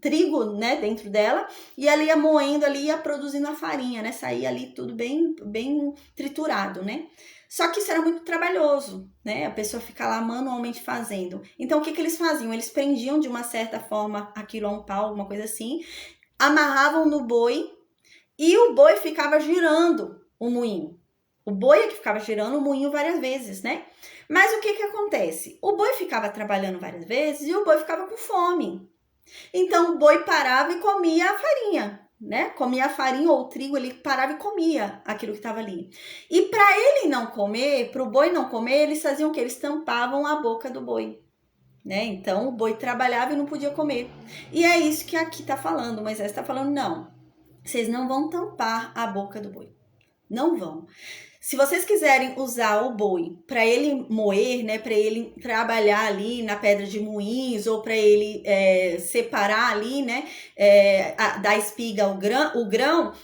trigo, né, dentro dela, e ela ia moendo ali, ia produzindo a farinha, né, saía ali tudo bem triturado, né. Só que isso era muito trabalhoso, né, a pessoa ficar lá manualmente fazendo. Então, o que eles faziam? Eles prendiam de uma certa forma aquilo a um pau, alguma coisa assim, amarravam no boi, e o boi ficava girando o moinho. O boi é que ficava girando o moinho várias vezes, né? Mas o que acontece? O boi ficava trabalhando várias vezes e o boi ficava com fome. Então o boi parava e comia a farinha, né? Comia a farinha ou o trigo, ele parava e comia aquilo que estava ali. E para ele não comer, para o boi não comer, eles faziam o quê? Eles tampavam a boca do boi. Né? Então o boi trabalhava e não podia comer. E é isso que aqui está falando. Moisés está falando, não, vocês não vão tampar a boca do boi. Não vão. Se vocês quiserem usar o boi para ele moer, né, para ele trabalhar ali na pedra de moinhos ou para ele separar ali, né, da espiga o grão,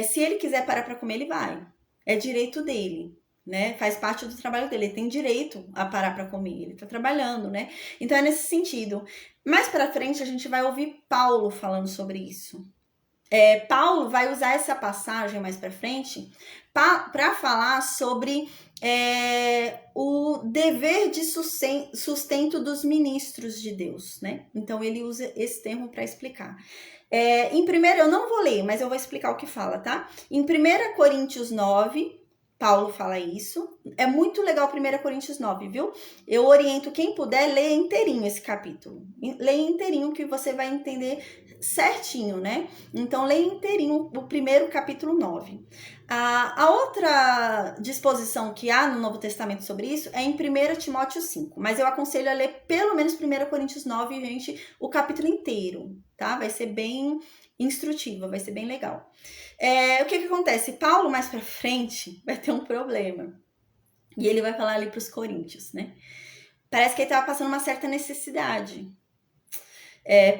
se ele quiser parar para comer, ele vai. É direito dele. Né? Faz parte do trabalho dele, ele tem direito a parar para comer, ele está trabalhando, né? Então é nesse sentido. Mais para frente a gente vai ouvir Paulo falando sobre isso. Paulo vai usar essa passagem mais para frente para falar sobre o dever de sustento dos ministros de Deus, né? Então ele usa esse termo para explicar. Em primeiro, eu não vou ler, mas eu vou explicar o que fala, tá? Em 1 Coríntios 9, Paulo fala isso. É muito legal 1 Coríntios 9, viu? Eu oriento quem puder ler inteirinho esse capítulo. Leia inteirinho que você vai entender certinho, né? Então, leia inteirinho o primeiro capítulo 9. A outra disposição que há no Novo Testamento sobre isso é em 1 Timóteo 5. Mas eu aconselho a ler pelo menos 1 Coríntios 9, gente, o capítulo inteiro, tá? Vai ser bem instrutiva, vai ser bem legal. O que acontece? Paulo, mais pra frente, vai ter um problema. E ele vai falar ali pros coríntios, né? Parece que ele estava passando uma certa necessidade.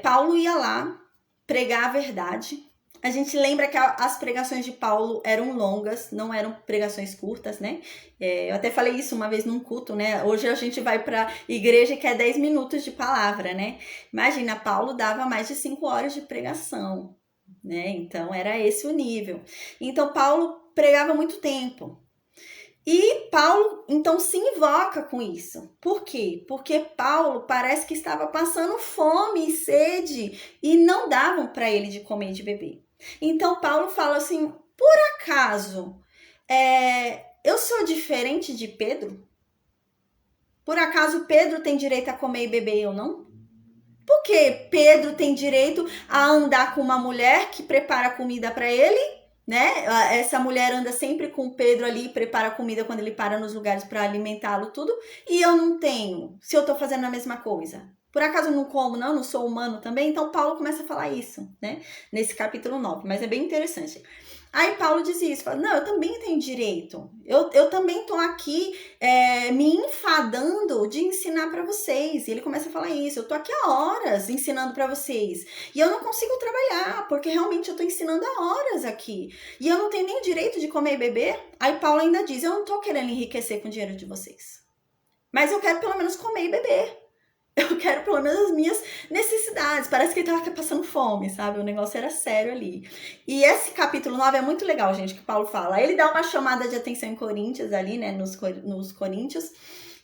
Paulo ia lá pregar a verdade. A gente lembra que as pregações de Paulo eram longas, não eram pregações curtas, né? Eu até falei isso uma vez num culto, né? Hoje a gente vai pra igreja que é 10 minutos de palavra, né? Imagina, Paulo dava mais de 5 horas de pregação. Né? Então era esse o nível. Então Paulo pregava muito tempo. E Paulo então se invoca com isso. Por quê? Porque Paulo parece que estava passando fome e sede e não davam para ele de comer e de beber. Então Paulo fala assim: por acaso eu sou diferente de Pedro? Por acaso Pedro tem direito a comer e beber e eu não? Porque Pedro tem direito a andar com uma mulher que prepara comida para ele, né? Essa mulher anda sempre com Pedro ali e prepara comida quando ele para nos lugares para alimentá-lo, tudo. E eu não tenho, se eu tô fazendo a mesma coisa. Por acaso eu não como, não sou humano também? Então Paulo começa a falar isso, né? Nesse capítulo 9, mas é bem interessante. Aí Paulo diz isso, fala, não, eu também tenho direito, eu também tô aqui me enfadando de ensinar para vocês. E ele começa a falar isso, eu tô aqui há horas ensinando para vocês, e eu não consigo trabalhar, porque realmente eu tô ensinando há horas aqui, e eu não tenho nem direito de comer e beber. Aí Paulo ainda diz, eu não tô querendo enriquecer com o dinheiro de vocês, mas eu quero pelo menos comer e beber. Eu quero pelo menos as minhas necessidades. Parece que ele tava passando fome, sabe? O negócio era sério ali. E esse capítulo 9 é muito legal, gente, que Paulo fala. Ele dá uma chamada de atenção em Coríntios ali, né? Nos Coríntios.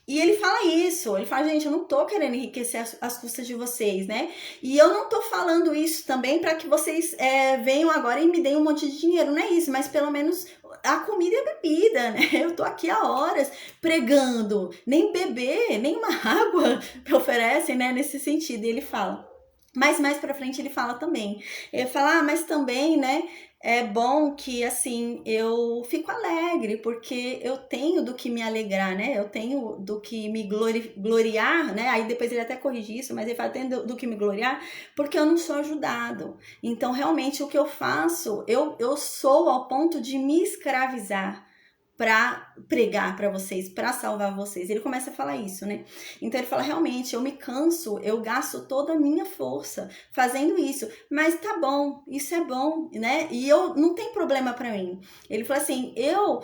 E ele fala isso, ele fala, gente, eu não tô querendo enriquecer as custas de vocês, né? E eu não tô falando isso também para que vocês venham agora e me deem um monte de dinheiro, não é isso, mas pelo menos a comida e a bebida, né? Eu tô aqui há horas pregando, nem beber, nem uma água me oferecem, né? Nesse sentido, e ele fala. Mas mais pra frente ele fala também. Ele fala, mas também, né? É bom que, assim, eu fico alegre, porque eu tenho do que me alegrar, né? Eu tenho do que me gloriar, né? Aí depois ele até corrige isso, mas ele fala, tenho do que me gloriar, porque eu não sou ajudado. Então, realmente, o que eu faço, eu sou ao ponto de me escravizar para pregar para vocês, para salvar vocês. Ele começa a falar isso, né? Então ele fala, realmente, eu me canso, eu gasto toda a minha força fazendo isso, mas tá bom, isso é bom, né? E eu não tem problema para mim. Ele fala assim, eu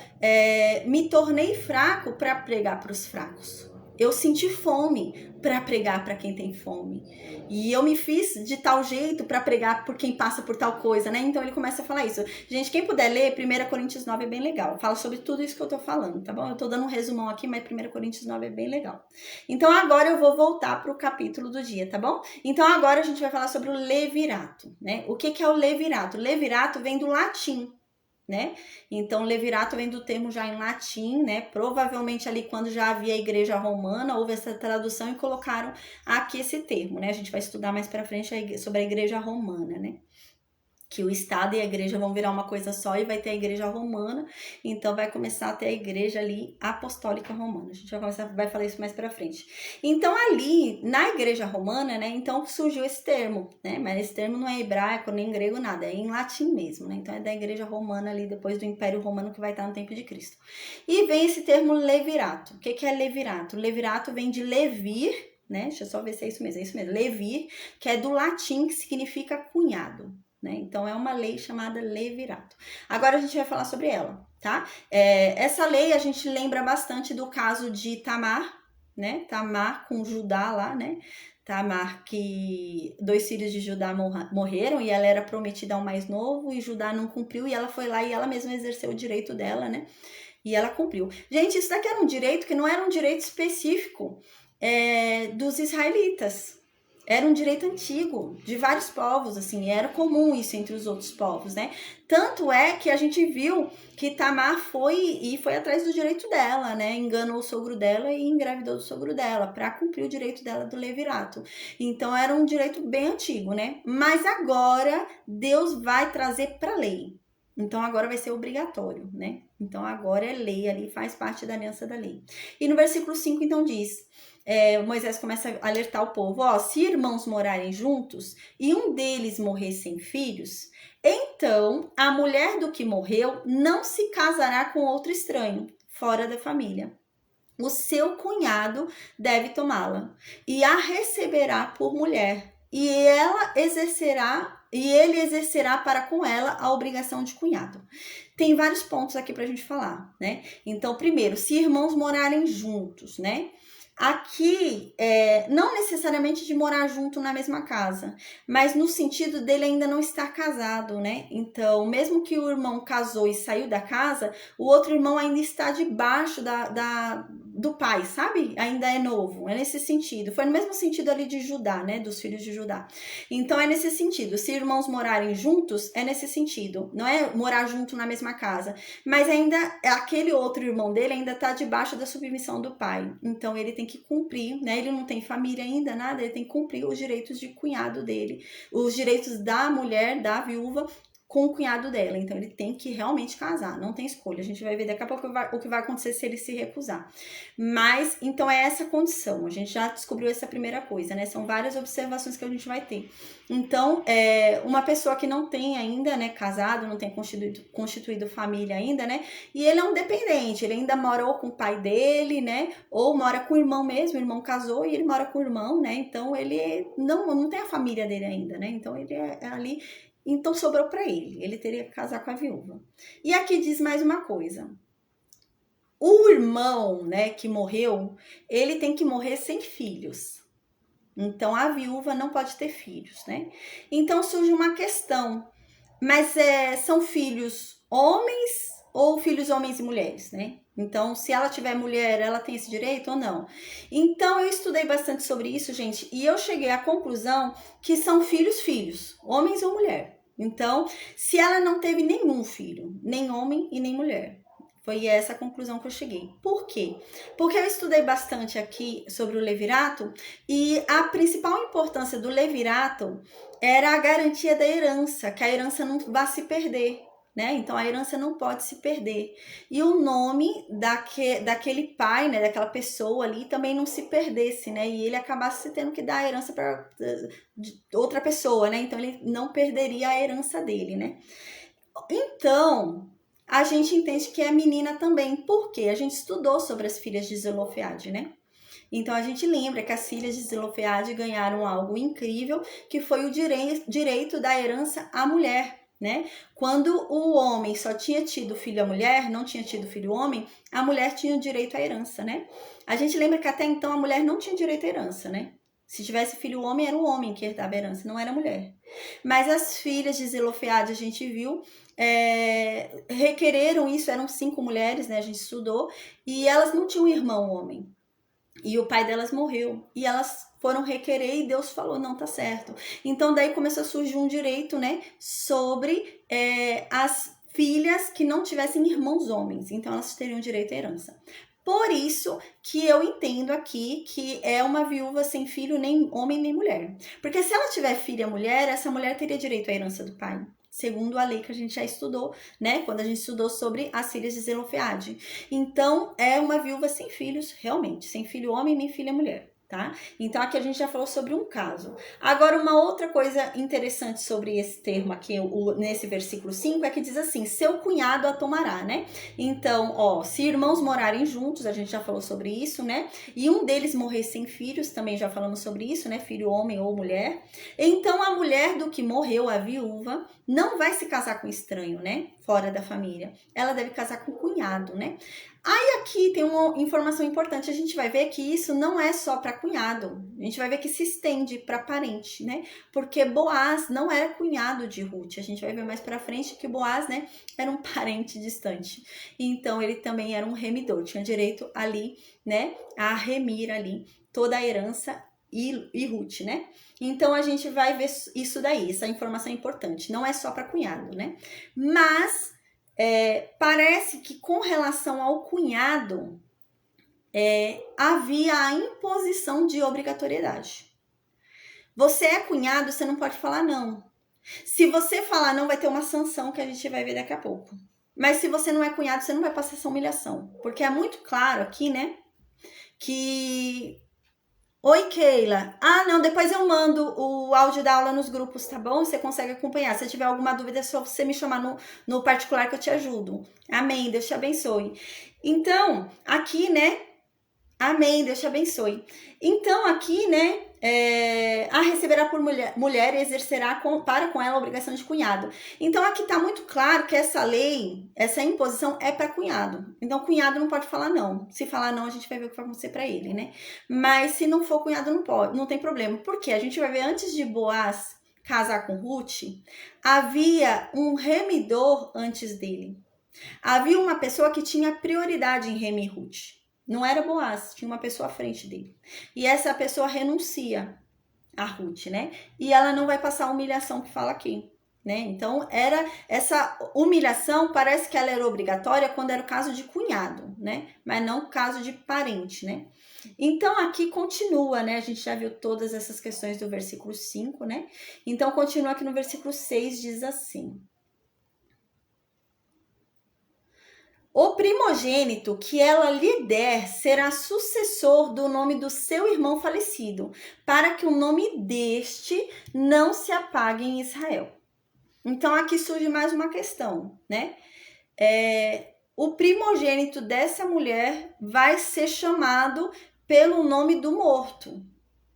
me tornei fraco para pregar para os fracos. Eu senti fome para pregar para quem tem fome. E eu me fiz de tal jeito para pregar por quem passa por tal coisa, né? Então ele começa a falar isso. Gente, quem puder ler, 1 Coríntios 9 é bem legal. Fala sobre tudo isso que eu tô falando, tá bom? Eu tô dando um resumão aqui, mas 1 Coríntios 9 é bem legal. Então agora eu vou voltar pro capítulo do dia, tá bom? Então agora a gente vai falar sobre o levirato, né? O que é o levirato? Levirato vem do latim. né? Então, levirato vem do termo já em latim, né? Provavelmente ali quando já havia a igreja romana, houve essa tradução e colocaram aqui esse termo, né? A gente vai estudar mais para frente sobre a igreja romana, né? Que o Estado e a igreja vão virar uma coisa só e vai ter a igreja romana, então vai começar a ter a igreja ali apostólica romana. A gente vai falar isso mais pra frente. Então ali, na igreja romana, né, então surgiu esse termo, né, mas esse termo não é hebraico, nem grego, nada, é em latim mesmo, né, então é da igreja romana ali, depois do Império Romano que vai estar no tempo de Cristo. E vem esse termo levirato. O que é levirato? Levirato vem de levir, né, deixa eu só ver se é isso mesmo, levir, que é do latim, que significa cunhado. Né? Então, é uma lei chamada levirato. Agora a gente vai falar sobre ela, tá? Essa lei a gente lembra bastante do caso de Tamar, né? Tamar com Judá lá, né? Tamar, que 2 filhos de Judá morreram e ela era prometida ao mais novo e Judá não cumpriu e ela foi lá e ela mesma exerceu o direito dela, né? E ela cumpriu. Gente, isso daqui era um direito que não era um direito específico dos israelitas. Era um direito antigo, de vários povos, assim, era comum isso entre os outros povos, né? Tanto é que a gente viu que Tamar foi atrás do direito dela, né? Enganou o sogro dela e engravidou do sogro dela, para cumprir o direito dela do levirato. Então, era um direito bem antigo, né? Mas agora, Deus vai trazer para a lei. Então, agora vai ser obrigatório, né? Então, agora é lei ali, faz parte da aliança da lei. E no versículo 5, então, diz... Moisés começa a alertar o povo, se irmãos morarem juntos e um deles morrer sem filhos, então a mulher do que morreu não se casará com outro estranho, fora da família. O seu cunhado deve tomá-la e a receberá por mulher, e ele exercerá para com ela a obrigação de cunhado. Tem vários pontos aqui pra gente falar, né? Então, primeiro, se irmãos morarem juntos, né? Aqui, não necessariamente de morar junto na mesma casa, mas no sentido dele ainda não estar casado, né? Então, mesmo que o irmão casou e saiu da casa, o outro irmão ainda está debaixo do pai, sabe? Ainda é novo, é nesse sentido. Foi no mesmo sentido ali de Judá, né? Dos filhos de Judá. Então, é nesse sentido. Se irmãos morarem juntos, é nesse sentido. Não é morar junto na mesma casa, mas ainda aquele outro irmão dele ainda está debaixo da submissão do pai. Então, ele tem que cumprir, né? Ele não tem família ainda, nada, ele tem que cumprir os direitos de cunhado dele, os direitos da mulher, da viúva, com o cunhado dela. Então, ele tem que realmente casar, não tem escolha. A gente vai ver daqui a pouco o que vai acontecer se ele se recusar. Mas, então, é essa condição. A gente já descobriu essa primeira coisa, né? São várias observações que a gente vai ter. Então, uma pessoa que não tem ainda, né, casado, não tem constituído família ainda, né? E ele é um dependente, ele ainda mora ou com o pai dele, né? Ou mora com o irmão mesmo, o irmão casou e ele mora com o irmão, né? Então, ele não tem a família dele ainda, né? Então, ele é ali... Então, sobrou para ele. Ele teria que casar com a viúva. E aqui diz mais uma coisa. O irmão, né, que morreu, ele tem que morrer sem filhos. Então, a viúva não pode ter filhos, né? Então, surge uma questão. Mas são filhos homens ou filhos homens e mulheres, né? Então, se ela tiver mulher, ela tem esse direito ou não? Então, eu estudei bastante sobre isso, gente, e eu cheguei à conclusão que são filhos, homens ou mulher. Então, se ela não teve nenhum filho, nem homem e nem mulher, foi essa a conclusão que eu cheguei. Por quê? Porque eu estudei bastante aqui sobre o levirato e a principal importância do levirato era a garantia da herança, que a herança não vá se perder, né? Então, a herança não pode se perder. E o nome daquele pai, né, daquela pessoa ali, também não se perdesse, né? E ele acabasse tendo que dar a herança para outra pessoa, né? Então, ele não perderia a herança dele, né? Então, a gente entende que é menina também. Por quê? A gente estudou sobre as filhas de Zelofeade, né? Então, a gente lembra que as filhas de Zelofeade ganharam algo incrível, que foi o direito da herança à mulher, né? Quando o homem só tinha tido filho à mulher, não tinha tido filho homem, a mulher tinha o direito à herança, né? A gente lembra que até então a mulher não tinha direito à herança, né? Se tivesse filho homem, era o homem que herdava a herança, não era a mulher. Mas as filhas de Zelofeade, a gente viu, requereram isso, eram 5 mulheres, né? A gente estudou, e elas não tinham irmão homem. E o pai delas morreu. E elas foram requerer e Deus falou, não, tá certo. Então, daí começou a surgir um direito, né, sobre as filhas que não tivessem irmãos homens, então elas teriam direito à herança. Por isso que eu entendo aqui que é uma viúva sem filho, nem homem nem mulher. Porque se ela tiver filha mulher, essa mulher teria direito à herança do pai. Segundo a lei que a gente já estudou, né? Quando a gente estudou sobre as filhas de Zelofeade. Então, é uma viúva sem filhos, realmente. Sem filho homem nem filha mulher. Tá? Então aqui a gente já falou sobre um caso. Agora uma outra coisa interessante sobre esse termo aqui, nesse versículo 5, é que diz assim, seu cunhado a tomará, né? Então, ó, se irmãos morarem juntos, a gente já falou sobre isso, né? E um deles morrer sem filhos, também já falamos sobre isso, né? Filho homem ou mulher. Então a mulher do que morreu, a viúva, não vai se casar com estranho, né? Fora da família. Ela deve casar com o cunhado, né? Aí aqui tem uma informação importante, a gente vai ver que isso não é só para cunhado, a gente vai ver que se estende para parente, né? Porque Boaz não era cunhado de Ruth, a gente vai ver mais para frente que Boaz, né, era um parente distante. Então ele também era um remidor, tinha direito ali, né, a remir ali toda a herança e Ruth, né? Então a gente vai ver isso daí, essa informação é importante, não é só para cunhado, né? Mas parece que com relação ao cunhado, havia a imposição de obrigatoriedade. Você é cunhado, você não pode falar não. Se você falar não, vai ter uma sanção que a gente vai ver daqui a pouco. Mas se você não é cunhado, você não vai passar essa humilhação. Porque é muito claro aqui, né, que... Oi, Keila. Ah, não, depois eu mando o áudio da aula nos grupos, tá bom? Você consegue acompanhar. Se tiver alguma dúvida, é só você me chamar no particular que eu te ajudo. Amém, Deus te abençoe. Então, aqui, né? Amém, Deus te abençoe. Então, aqui, né? A receberá por mulher e exercerá para com ela a obrigação de cunhado. Então, aqui tá muito claro que essa lei, essa imposição é para cunhado. Então, cunhado não pode falar não. Se falar não, a gente vai ver o que vai acontecer para ele, né? Mas se não for cunhado, não pode, não tem problema. Por quê? A gente vai ver antes de Boaz casar com Ruth, havia um remidor antes dele. Havia uma pessoa que tinha prioridade em remir Ruth. Não era Boaz, tinha uma pessoa à frente dele. E essa pessoa renuncia a Ruth, né? E ela não vai passar a humilhação que fala aqui, né? Então, era essa humilhação, parece que ela era obrigatória quando era o caso de cunhado, né? Mas não o caso de parente, né? Então, aqui continua, né? A gente já viu todas essas questões do versículo 5, né? Então, continua aqui no versículo 6, diz assim... O primogênito que ela lhe der será sucessor do nome do seu irmão falecido, para que o nome deste não se apague em Israel. Então, aqui surge mais uma questão, né? O primogênito dessa mulher vai ser chamado pelo nome do morto.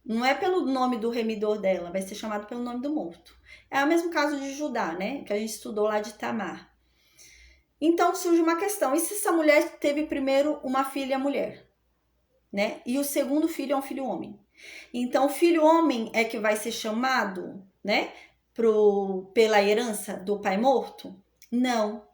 Não é pelo nome do remidor dela, vai ser chamado pelo nome do morto. É o mesmo caso de Judá, né? Que a gente estudou lá de Tamar. Então surge uma questão, e se essa mulher teve primeiro uma filha mulher, né? E o segundo filho é um filho homem. Então o filho homem é que vai ser chamado, né, pela herança do pai morto? Não.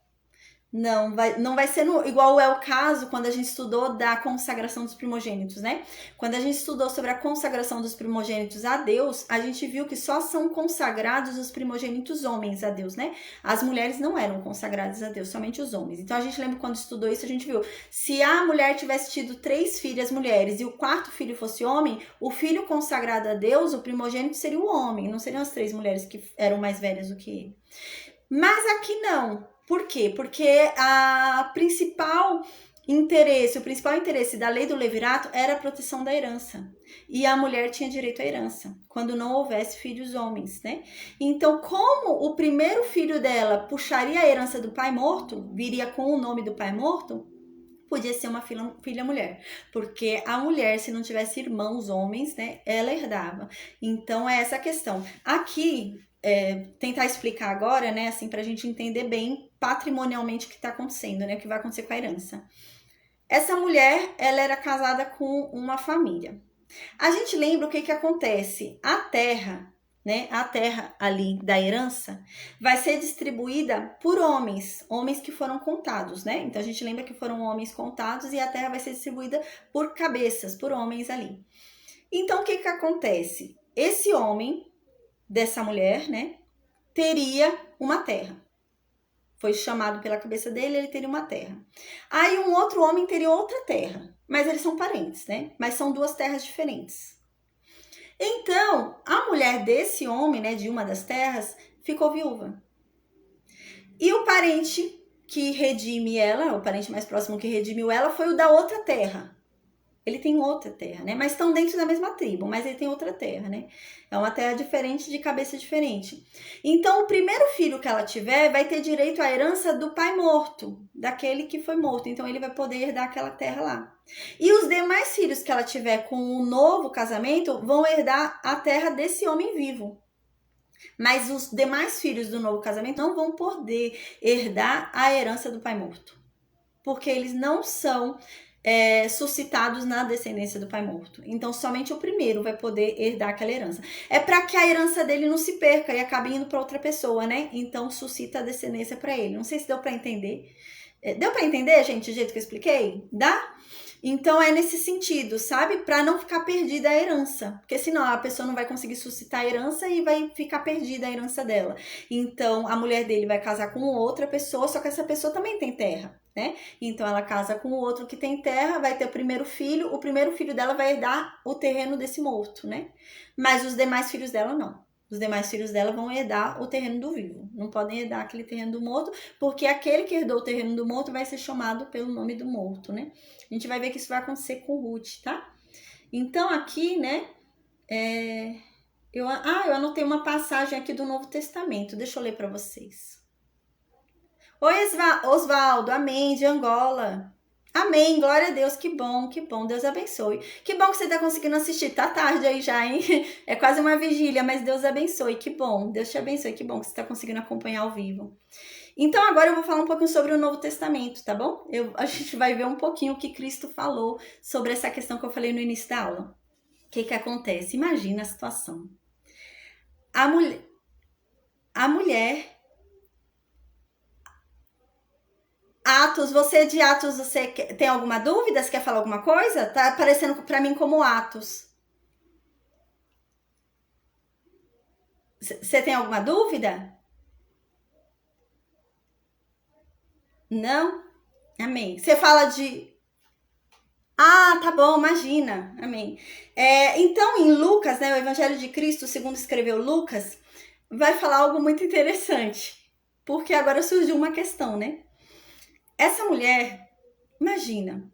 Não vai ser igual é o caso quando a gente estudou da consagração dos primogênitos, né? Quando a gente estudou sobre a consagração dos primogênitos a Deus, a gente viu que só são consagrados os primogênitos homens a Deus, né? As mulheres não eram consagradas a Deus, somente os homens. Então a gente lembra quando estudou isso, a gente viu, se a mulher tivesse tido 3 filhas mulheres e o 4º filho fosse homem, o filho consagrado a Deus, o primogênito, seria o homem, não seriam as 3 mulheres que eram mais velhas do que ele. Mas aqui não. Por quê? Porque o principal interesse da lei do levirato era a proteção da herança. E a mulher tinha direito à herança, quando não houvesse filhos homens, né? Então, como o primeiro filho dela puxaria a herança do pai morto, viria com o nome do pai morto, podia ser uma filha mulher. Porque a mulher, se não tivesse irmãos homens, né, ela herdava. Então, é essa a questão. Aqui... tentar explicar agora, né, assim, pra gente entender bem patrimonialmente o que tá acontecendo, né, o que vai acontecer com a herança. Essa mulher, ela era casada com uma família. A gente lembra o que acontece? A terra, né, a terra ali da herança, vai ser distribuída por homens que foram contados, né? Então a gente lembra que foram homens contados e a terra vai ser distribuída por cabeças, por homens ali. Então o que acontece? Esse homem dessa mulher, né, teria uma terra. foi chamado pela cabeça dele, ele teria uma terra. Aí um outro homem teria outra terra, mas eles são parentes, né? Mas são duas terras diferentes. Então, a mulher desse homem, né, de uma das terras, ficou viúva. E o parente que redime ela, o parente mais próximo que redimiu ela, foi o da outra terra. Ele tem outra terra, né? Mas estão dentro da mesma tribo, mas ele tem outra terra, né? É uma terra diferente, de cabeça diferente. Então, o primeiro filho que ela tiver vai ter direito à herança do pai morto, daquele que foi morto. Então, ele vai poder herdar aquela terra lá. E os demais filhos que ela tiver com o novo casamento vão herdar a terra desse homem vivo. Mas os demais filhos do novo casamento não vão poder herdar a herança do pai morto. Porque eles não são suscitados na descendência do pai morto. Então, somente o primeiro vai poder herdar aquela herança. É para que a herança dele não se perca e acabe indo para outra pessoa, né? Então, suscita a descendência para ele. Não sei se deu para entender. Deu para entender, gente, do jeito que eu expliquei? Dá? Então, é nesse sentido, sabe? Para não ficar perdida a herança. Porque senão a pessoa não vai conseguir suscitar a herança e vai ficar perdida a herança dela. Então, a mulher dele vai casar com outra pessoa, só que essa pessoa também tem terra, né? Então, ela casa com o outro que tem terra, vai ter o primeiro filho dela vai herdar o terreno desse morto, né? Mas os demais filhos dela não. Os demais filhos dela vão herdar o terreno do vivo. Não podem herdar aquele terreno do morto, porque aquele que herdou o terreno do morto vai ser chamado pelo nome do morto, né? A gente vai ver que isso vai acontecer com Ruth, tá? Então, aqui, né? Eu anotei uma passagem aqui do Novo Testamento. Deixa eu ler para vocês. Oi, Osvaldo. Amém, de Angola. Amém, glória a Deus, que bom, Deus abençoe. Que bom que você tá conseguindo assistir, tá tarde aí já, hein? É quase uma vigília, mas Deus abençoe, que bom, Deus te abençoe, que bom que você tá conseguindo acompanhar ao vivo. Então agora eu vou falar um pouquinho sobre o Novo Testamento, tá bom? A gente vai ver um pouquinho o que Cristo falou sobre essa questão que eu falei no início da aula. O que acontece? Imagina a situação. A mulher... Atos, você de Atos, você tem alguma dúvida? Você quer falar alguma coisa? Tá aparecendo para mim como Atos. Você tem alguma dúvida? Não? Amém. Você fala de... Ah, tá bom, imagina. Amém. Então, em Lucas, né, o Evangelho de Cristo, segundo escreveu Lucas, vai falar algo muito interessante. Porque agora surgiu uma questão, né? Essa mulher, imagina,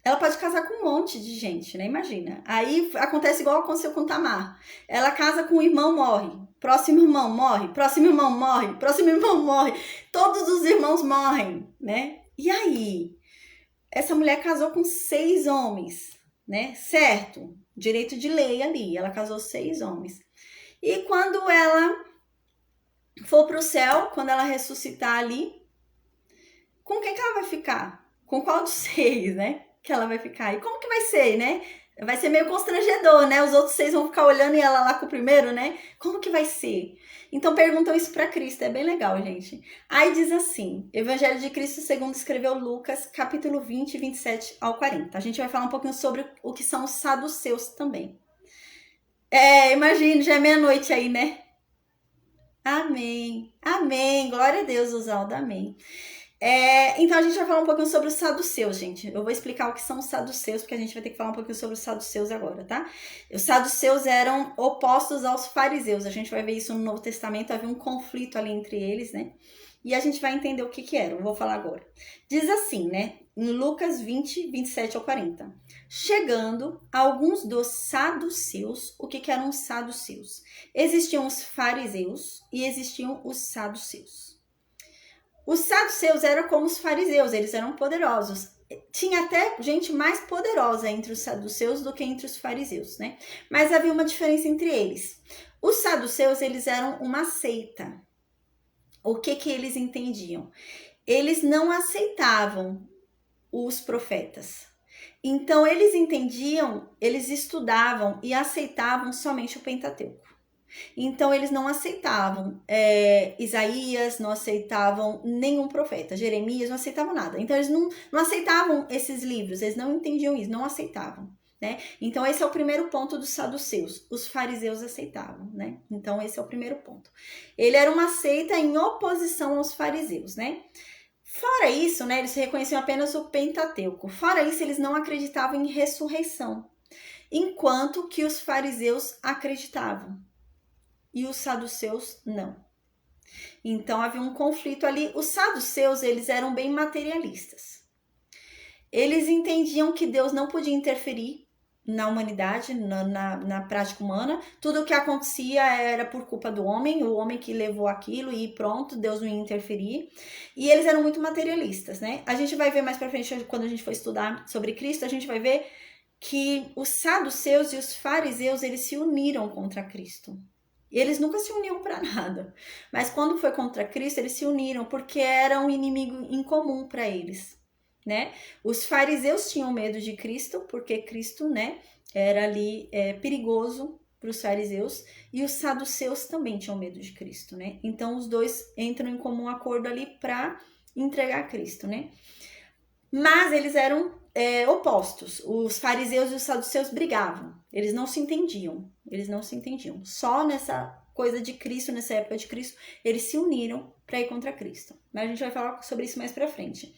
ela pode casar com um monte de gente, né? Imagina. Aí acontece igual aconteceu com Tamar. Ela casa com o irmão, morre. Próximo irmão morre. Próximo irmão morre. Próximo irmão morre. Todos os irmãos morrem, né? E aí? Essa mulher casou com 6 homens, né? Certo. Direito de lei ali. Ela casou 6 homens. E quando ela for pro céu, quando ela ressuscitar ali, com quem que ela vai ficar? Com qual dos 6, né? Que ela vai ficar? E como que vai ser, né? Vai ser meio constrangedor, né? Os outros 6 vão ficar olhando e ela lá com o primeiro, né? Como que vai ser? Então perguntam isso para Cristo, é bem legal, gente. Aí diz assim, Evangelho de Cristo segundo escreveu Lucas, capítulo 20, 27 ao 40. A gente vai falar um pouquinho sobre o que são os saduceus também. Imagina, já é meia-noite aí, né? Amém, amém, glória a Deus, Osvaldo, amém. Então a gente vai falar um pouquinho sobre os saduceus, gente. Eu vou explicar o que são os saduceus, porque a gente vai ter que falar um pouquinho sobre os saduceus agora, tá? Os saduceus eram opostos aos fariseus. A gente vai ver isso no Novo Testamento, havia um conflito ali entre eles, né? E a gente vai entender o que era, eu vou falar agora. Diz assim, né? Em Lucas 20, 27 ao 40. Chegando alguns dos saduceus, o que eram os saduceus? Existiam os fariseus e existiam os saduceus. Os saduceus eram como os fariseus, eles eram poderosos. Tinha até gente mais poderosa entre os saduceus do que entre os fariseus, né? Mas havia uma diferença entre eles. Os saduceus, eles eram uma seita. O que eles entendiam? Eles não aceitavam os profetas. Então, eles entendiam, eles estudavam e aceitavam somente o Pentateuco. Então, eles não aceitavam Isaías, não aceitavam nenhum profeta, Jeremias, não aceitavam nada. Então, eles não aceitavam esses livros, eles não entendiam isso, não aceitavam. né? Então, esse é o primeiro ponto dos saduceus. Os fariseus aceitavam, né? Então, esse é o primeiro ponto. Ele era uma seita em oposição aos fariseus, né? Fora isso, né, eles reconheciam apenas o Pentateuco. Fora isso, eles não acreditavam em ressurreição, enquanto que os fariseus acreditavam e os saduceus não. Então, havia um conflito ali. Os saduceus, eles eram bem materialistas. Eles entendiam que Deus não podia interferir na humanidade, na prática humana. Tudo o que acontecia era por culpa do homem, o homem que levou aquilo e pronto, Deus não ia interferir. E eles eram muito materialistas, né? A gente vai ver mais pra frente, quando a gente for estudar sobre Cristo, a gente vai ver que os saduceus e os fariseus, eles se uniram contra Cristo. Eles nunca se uniam para nada, mas quando foi contra Cristo, eles se uniram porque era um inimigo em comum para eles, né? Os fariseus tinham medo de Cristo, porque Cristo, né, era ali perigoso para os fariseus, e os saduceus também tinham medo de Cristo, né? Então os dois entram em comum acordo ali para entregar Cristo, né? Mas eles eram opostos. Os fariseus e os saduceus brigavam. Eles não se entendiam. Só nessa coisa de Cristo, nessa época de Cristo, eles se uniram para ir contra Cristo. Mas a gente vai falar sobre isso mais para frente.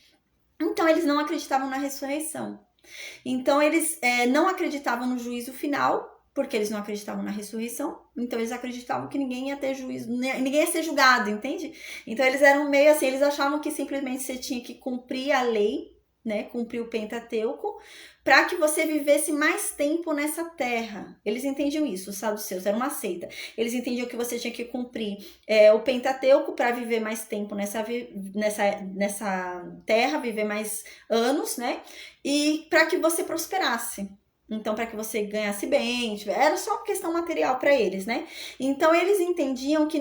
Então, eles não acreditavam na ressurreição. Então, eles não acreditavam no juízo final, porque eles não acreditavam na ressurreição. Então, eles acreditavam que ninguém ia ter juízo, ninguém ia ser julgado, entende? Então, eles eram meio assim, eles achavam que simplesmente você tinha que cumprir a lei, né, cumprir o Pentateuco, para que você vivesse mais tempo nessa terra. Eles entendiam isso, os saduceus, era uma seita. Eles entendiam que você tinha que cumprir o Pentateuco para viver mais tempo nessa terra, viver mais anos, né, e para que você prosperasse. Então, para que você ganhasse bem, era só uma questão material para eles, né? Então, eles entendiam que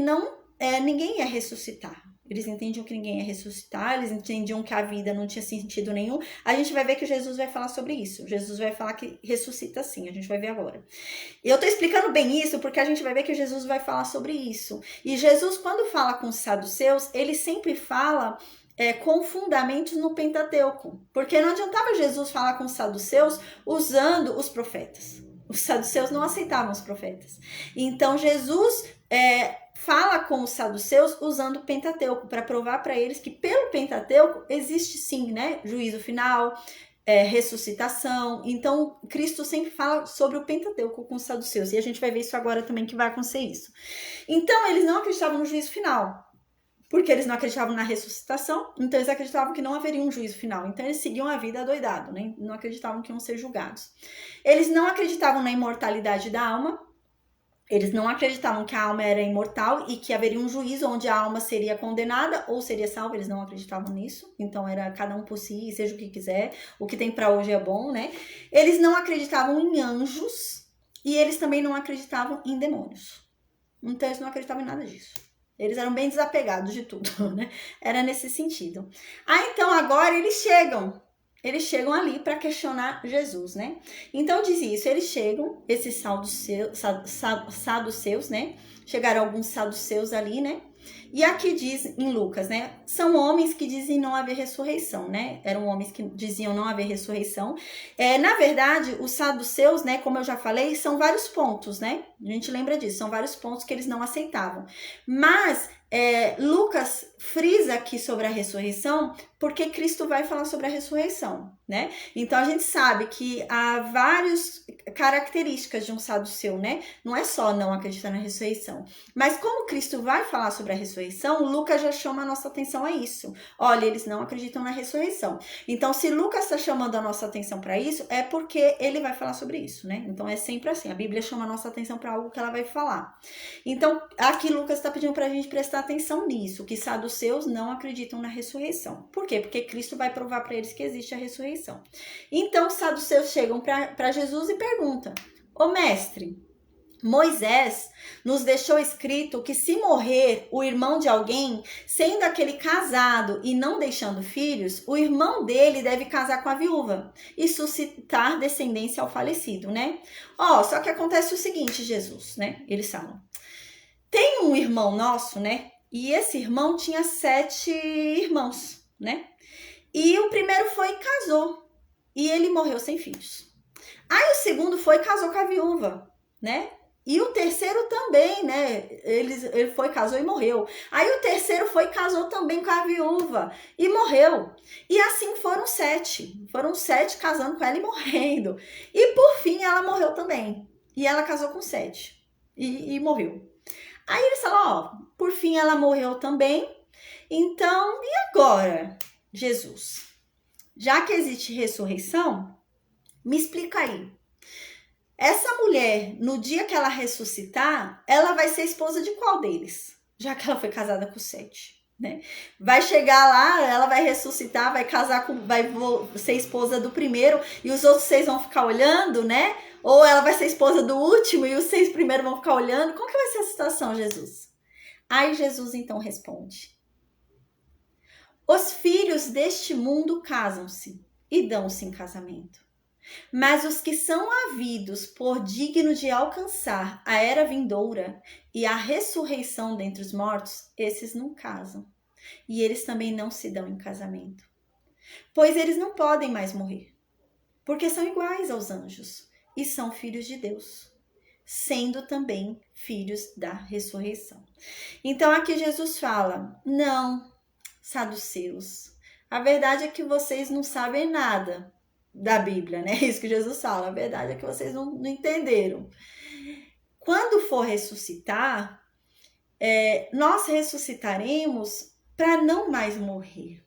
ninguém ia ressuscitar. Eles entendiam que ninguém ia ressuscitar, eles entendiam que a vida não tinha sentido nenhum. A gente vai ver que Jesus vai falar sobre isso. Jesus vai falar que ressuscita sim, a gente vai ver agora. E eu tô explicando bem isso porque a gente vai ver que Jesus vai falar sobre isso. E Jesus, quando fala com os saduceus, ele sempre fala com fundamentos no Pentateuco. Porque não adiantava Jesus falar com os saduceus usando os profetas. Os saduceus não aceitavam os profetas. Então, Jesus fala com os saduceus usando o Pentateuco, para provar para eles que pelo Pentateuco existe sim, né, juízo final, ressuscitação. Então, Cristo sempre fala sobre o Pentateuco com os saduceus, e a gente vai ver isso agora também, que vai acontecer isso. Então, eles não acreditavam no juízo final, porque eles não acreditavam na ressuscitação, então eles acreditavam que não haveria um juízo final. Então, eles seguiam a vida adoidado, né? Não acreditavam que iam ser julgados. Eles não acreditavam na imortalidade da alma. Eles não acreditavam que a alma era imortal e que haveria um juízo onde a alma seria condenada ou seria salva. Eles não acreditavam nisso. Então, era cada um por si, seja o que quiser. O que tem para hoje é bom, né? Eles não acreditavam em anjos e eles também não acreditavam em demônios. Então, eles não acreditavam em nada disso. Eles eram bem desapegados de tudo, né? Era nesse sentido. Então, agora eles chegam ali para questionar Jesus, né? Então diz isso, eles chegam, esses saduceus, né? Chegaram alguns saduceus ali, né? E aqui diz em Lucas, né? São homens que dizem não haver ressurreição, né? Eram homens que diziam não haver ressurreição. Na verdade, os saduceus, né? Como eu já falei, são vários pontos, né? A gente lembra disso, são vários pontos que eles não aceitavam. Mas Lucas frisa aqui sobre a ressurreição porque Cristo vai falar sobre a ressurreição, né? Então a gente sabe que há várias características de um saduceu, né? Não é só não acreditar na ressurreição. Mas como Cristo vai falar sobre a ressurreição, Lucas já chama a nossa atenção a isso. Olha, eles não acreditam na ressurreição. Então, se Lucas está chamando a nossa atenção para isso, é porque ele vai falar sobre isso, né? Então é sempre assim. A Bíblia chama a nossa atenção para algo que ela vai falar. Então, aqui Lucas está pedindo para a gente prestar atenção nisso, que saduceus não acreditam na ressurreição. Por quê? Porque Cristo vai provar para eles que existe a ressurreição. Então, os saduceus chegam para Jesus e perguntam: Ô mestre, Moisés nos deixou escrito que se morrer o irmão de alguém, sendo aquele casado e não deixando filhos, o irmão dele deve casar com a viúva e suscitar descendência ao falecido, né? Só que acontece o seguinte, Jesus, né? Eles falam: tem um irmão nosso, né? E esse irmão tinha 7 irmãos, né? E o primeiro foi e casou. E ele morreu sem filhos. Aí o segundo foi e casou com a viúva, né? E o terceiro também, né? Ele foi, casou e morreu. Aí o terceiro foi e casou também com a viúva e morreu. E assim foram 7. Foram 7 casando com ela e morrendo. E por fim ela morreu também. E ela casou com 7 e morreu. Aí eles falaram, ó, por fim ela morreu também. Então, e agora, Jesus? Já que existe ressurreição, me explica aí. Essa mulher, no dia que ela ressuscitar, ela vai ser esposa de qual deles? Já que ela foi casada com 7, né? Vai chegar lá, ela vai ressuscitar, vai casar com, vai ser esposa do primeiro e os outros 6 vão ficar olhando, né? Ou ela vai ser esposa do último e os 6 primeiros vão ficar olhando. Como que vai ser a situação, Jesus? Aí Jesus então responde: os filhos deste mundo casam-se e dão-se em casamento. Mas os que são havidos por dignos de alcançar a era vindoura e a ressurreição dentre os mortos, esses não casam. E eles também não se dão em casamento. Pois eles não podem mais morrer, porque são iguais aos anjos e são filhos de Deus, sendo também filhos da ressurreição. Então aqui Jesus fala: não, saduceus, a verdade é que vocês não sabem nada da Bíblia, né? Isso que Jesus fala. A verdade é que vocês não entenderam. Quando for ressuscitar, nós ressuscitaremos para não mais morrer.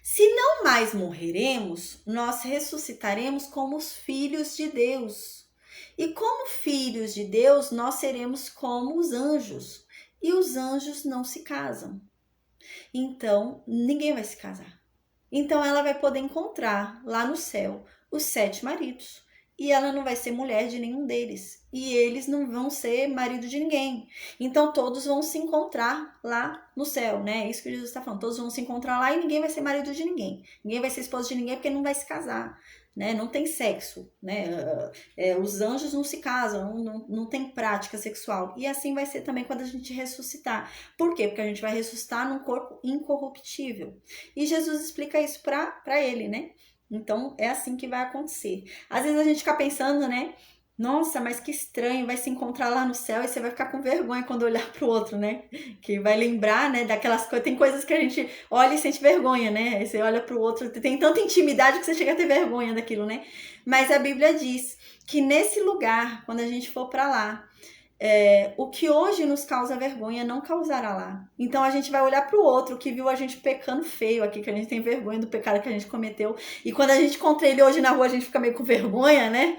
Se não mais morreremos, nós ressuscitaremos como os filhos de Deus. E como filhos de Deus, nós seremos como os anjos. E os anjos não se casam. Então, ninguém vai se casar. Então ela vai poder encontrar lá no céu os 7 maridos. E ela não vai ser mulher de nenhum deles. E eles não vão ser marido de ninguém. Então todos vão se encontrar lá no céu, né? É isso que Jesus está falando. Todos vão se encontrar lá e ninguém vai ser marido de ninguém. Ninguém vai ser esposa de ninguém porque não vai se casar. Né? Não tem sexo, né? Os anjos não se casam, não tem prática sexual. E assim vai ser também quando a gente ressuscitar. Por quê? Porque a gente vai ressuscitar num corpo incorruptível. E Jesus explica isso para ele, né? Então é assim que vai acontecer. Às vezes a gente fica pensando, né? Nossa, mas que estranho, vai se encontrar lá no céu e você vai ficar com vergonha quando olhar pro outro, né? Que vai lembrar, né, daquelas coisas, tem coisas que a gente olha e sente vergonha, né? Aí você olha pro outro, tem tanta intimidade que você chega a ter vergonha daquilo, né? Mas a Bíblia diz que nesse lugar, quando a gente for para lá, o que hoje nos causa vergonha não causará lá. Então a gente vai olhar pro outro que viu a gente pecando feio aqui, que a gente tem vergonha do pecado que a gente cometeu. E quando a gente encontra ele hoje na rua, a gente fica meio com vergonha, né?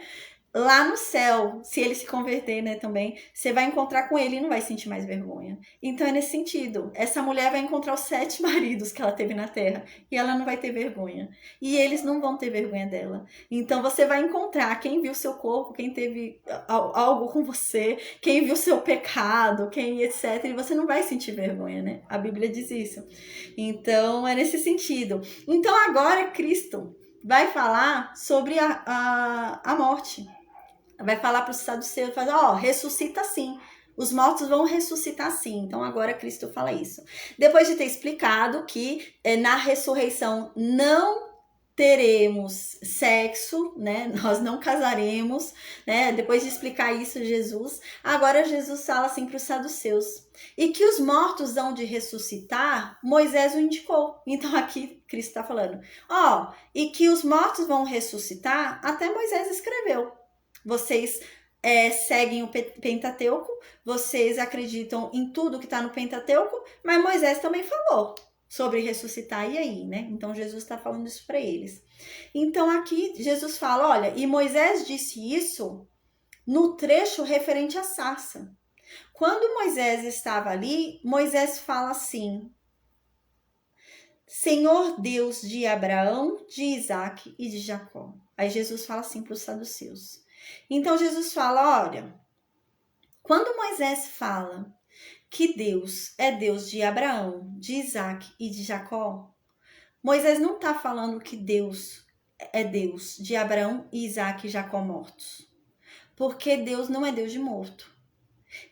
Lá no céu, se ele se converter, né, também, você vai encontrar com ele e não vai sentir mais vergonha. Então é nesse sentido. Essa mulher vai encontrar os 7 maridos que ela teve na terra e ela não vai ter vergonha. E eles não vão ter vergonha dela. Então você vai encontrar quem viu seu corpo, quem teve algo com você, quem viu seu pecado, quem etc. E você não vai sentir vergonha, né? A Bíblia diz isso. Então é nesse sentido. Então agora Cristo vai falar sobre a morte. Vai falar para os saduceus, ressuscita sim. Os mortos vão ressuscitar sim. Então agora Cristo fala isso. Depois de ter explicado que na ressurreição não teremos sexo, né? Nós não casaremos, né? Depois de explicar isso, Jesus, agora Jesus fala assim para os saduceus. E que os mortos hão de ressuscitar, Moisés o indicou. Então aqui Cristo está falando, e que os mortos vão ressuscitar, até Moisés escreveu. Vocês seguem o Pentateuco, vocês acreditam em tudo que está no Pentateuco, mas Moisés também falou sobre ressuscitar, e aí, né? Então Jesus está falando isso para eles. Então aqui Jesus fala, olha, e Moisés disse isso no trecho referente à sarça. Quando Moisés estava ali, Moisés fala assim: Senhor Deus de Abraão, de Isaac e de Jacó. Aí Jesus fala assim para os saduceus. Então Jesus fala, olha, quando Moisés fala que Deus é Deus de Abraão, de Isaac e de Jacó, Moisés não está falando que Deus é Deus de Abraão, Isaac e Jacó mortos. Porque Deus não é Deus de morto.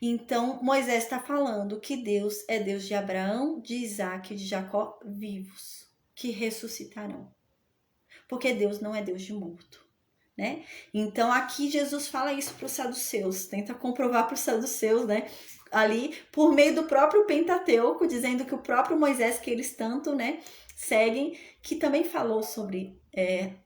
Então, Moisés está falando que Deus é Deus de Abraão, de Isaac e de Jacó vivos, que ressuscitarão. Porque Deus não é Deus de morto. né? Então aqui Jesus fala isso para os saduceus, tenta comprovar para os saduceus, né? Ali por meio do próprio Pentateuco, dizendo que o próprio Moisés, que eles tanto, né, seguem, que também falou sobre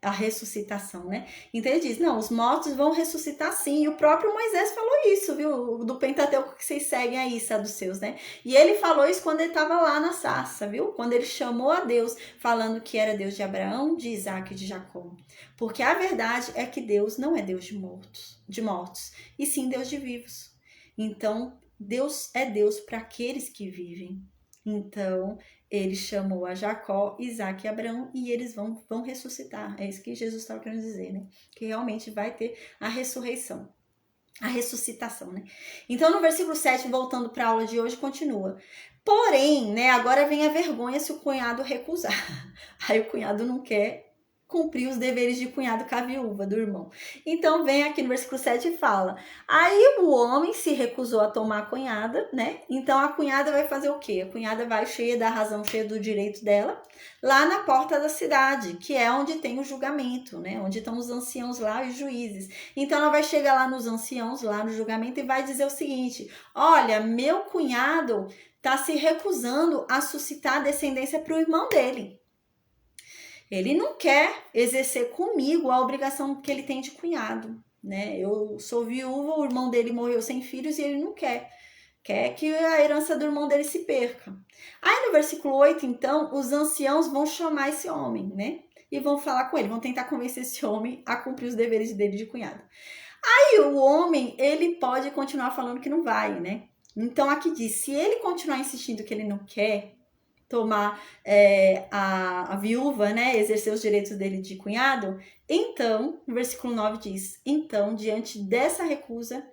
a ressuscitação, né? Então ele diz, não, os mortos vão ressuscitar sim, e o próprio Moisés falou isso, viu? Do Pentateuco que vocês seguem aí, saduceus, né? E ele falou isso quando ele estava lá na sarça, viu? Quando ele chamou a Deus, falando que era Deus de Abraão, de Isaac e de Jacó. Porque a verdade é que Deus não é Deus de mortos, e sim Deus de vivos. Então, Deus é Deus para aqueles que vivem. Então, ele chamou a Jacó, Isaac e Abraão e eles vão ressuscitar. É isso que Jesus estava querendo dizer, né? Que realmente vai ter a ressurreição. A ressuscitação, né? Então, no versículo 7, voltando para a aula de hoje, continua. Porém, né, agora vem a vergonha se o cunhado recusar. Aí o cunhado não quer cumprir os deveres de cunhado com a viúva do irmão. Então vem aqui no versículo 7 e fala, aí o homem se recusou a tomar a cunhada, né? Então a cunhada vai fazer o quê? A cunhada vai cheia da razão, cheia do direito dela, lá na porta da cidade, que é onde tem o julgamento, né? Onde estão os anciãos lá, os juízes. Então ela vai chegar lá nos anciãos, lá no julgamento, e vai dizer o seguinte, olha, meu cunhado está se recusando a suscitar descendência para o irmão dele. Ele não quer exercer comigo a obrigação que ele tem de cunhado, né? Eu sou viúva, o irmão dele morreu sem filhos e ele não quer. Quer que a herança do irmão dele se perca. Aí no versículo 8, então, os anciãos vão chamar esse homem, né? E vão falar com ele, vão tentar convencer esse homem a cumprir os deveres dele de cunhado. Aí o homem, ele pode continuar falando que não vai, né? Então aqui diz, se ele continuar insistindo que ele não quer tomar a viúva, né, exercer os direitos dele de cunhado, então, no versículo 9 diz, então, diante dessa recusa,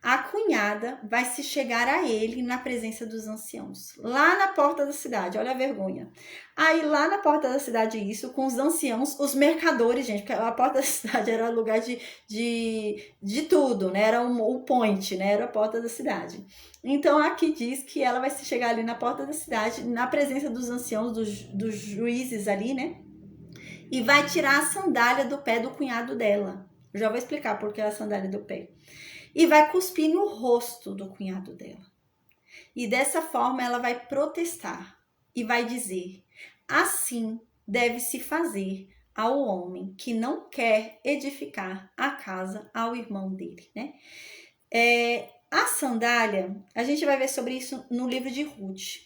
a cunhada vai se chegar a ele na presença dos anciãos, lá na porta da cidade, olha a vergonha. Aí lá na porta da cidade, isso, com os anciãos, os mercadores, gente, porque a porta da cidade era lugar de tudo, né, era o point, né, era a porta da cidade. Então aqui diz que ela vai se chegar ali na porta da cidade, na presença dos anciãos, dos juízes ali, né, e vai tirar a sandália do pé do cunhado dela. Eu já vou explicar por que a sandália do pé. E vai cuspir no rosto do cunhado dela. E dessa forma ela vai protestar e vai dizer, assim deve-se fazer ao homem que não quer edificar a casa ao irmão dele, né? A sandália, a gente vai ver sobre isso no livro de Ruth.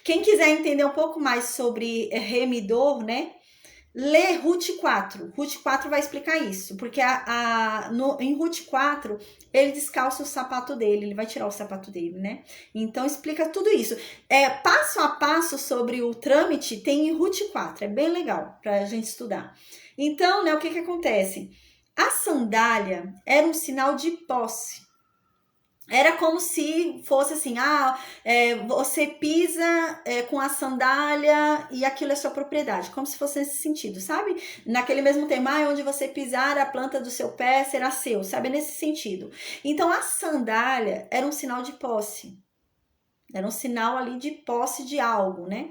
Quem quiser entender um pouco mais sobre remidor, né? Lê Ruth 4. Ruth 4 vai explicar isso, porque em Ruth 4 ele descalça o sapato dele, ele vai tirar o sapato dele, né? Então explica tudo isso. Passo a passo sobre o trâmite tem em Ruth 4, é bem legal pra gente estudar. Então, né, o que acontece? A sandália era um sinal de posse. Era como se fosse assim, você pisa com a sandália e aquilo é sua propriedade, como se fosse nesse sentido, sabe? Naquele mesmo tema, onde você pisar, a planta do seu pé será seu, sabe? Nesse sentido. Então, a sandália era um sinal de posse, era um sinal ali de posse de algo, né?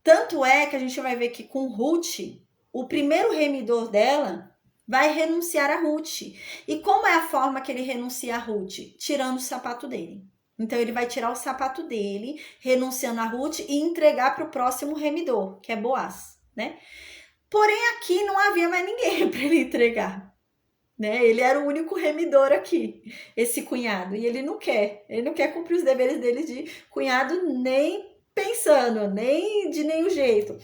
Tanto é que a gente vai ver que com Ruth, o primeiro remidor dela vai renunciar a Ruth. E como é a forma que ele renuncia a Ruth? Tirando o sapato dele. Então, ele vai tirar o sapato dele, renunciando a Ruth e entregar para o próximo remidor, que é Boaz, né? Porém, aqui não havia mais ninguém para ele entregar, né? Ele era o único remidor aqui, esse cunhado. E ele não quer cumprir os deveres dele de cunhado nem pensando, nem de nenhum jeito.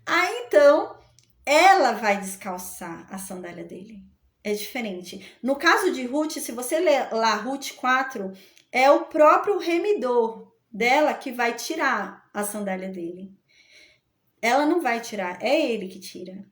Aí, então, ela vai descalçar a sandália dele. É diferente. No caso de Ruth, se você ler lá Ruth 4, é o próprio remidor dela que vai tirar a sandália dele. Ela não vai tirar, é ele que tira.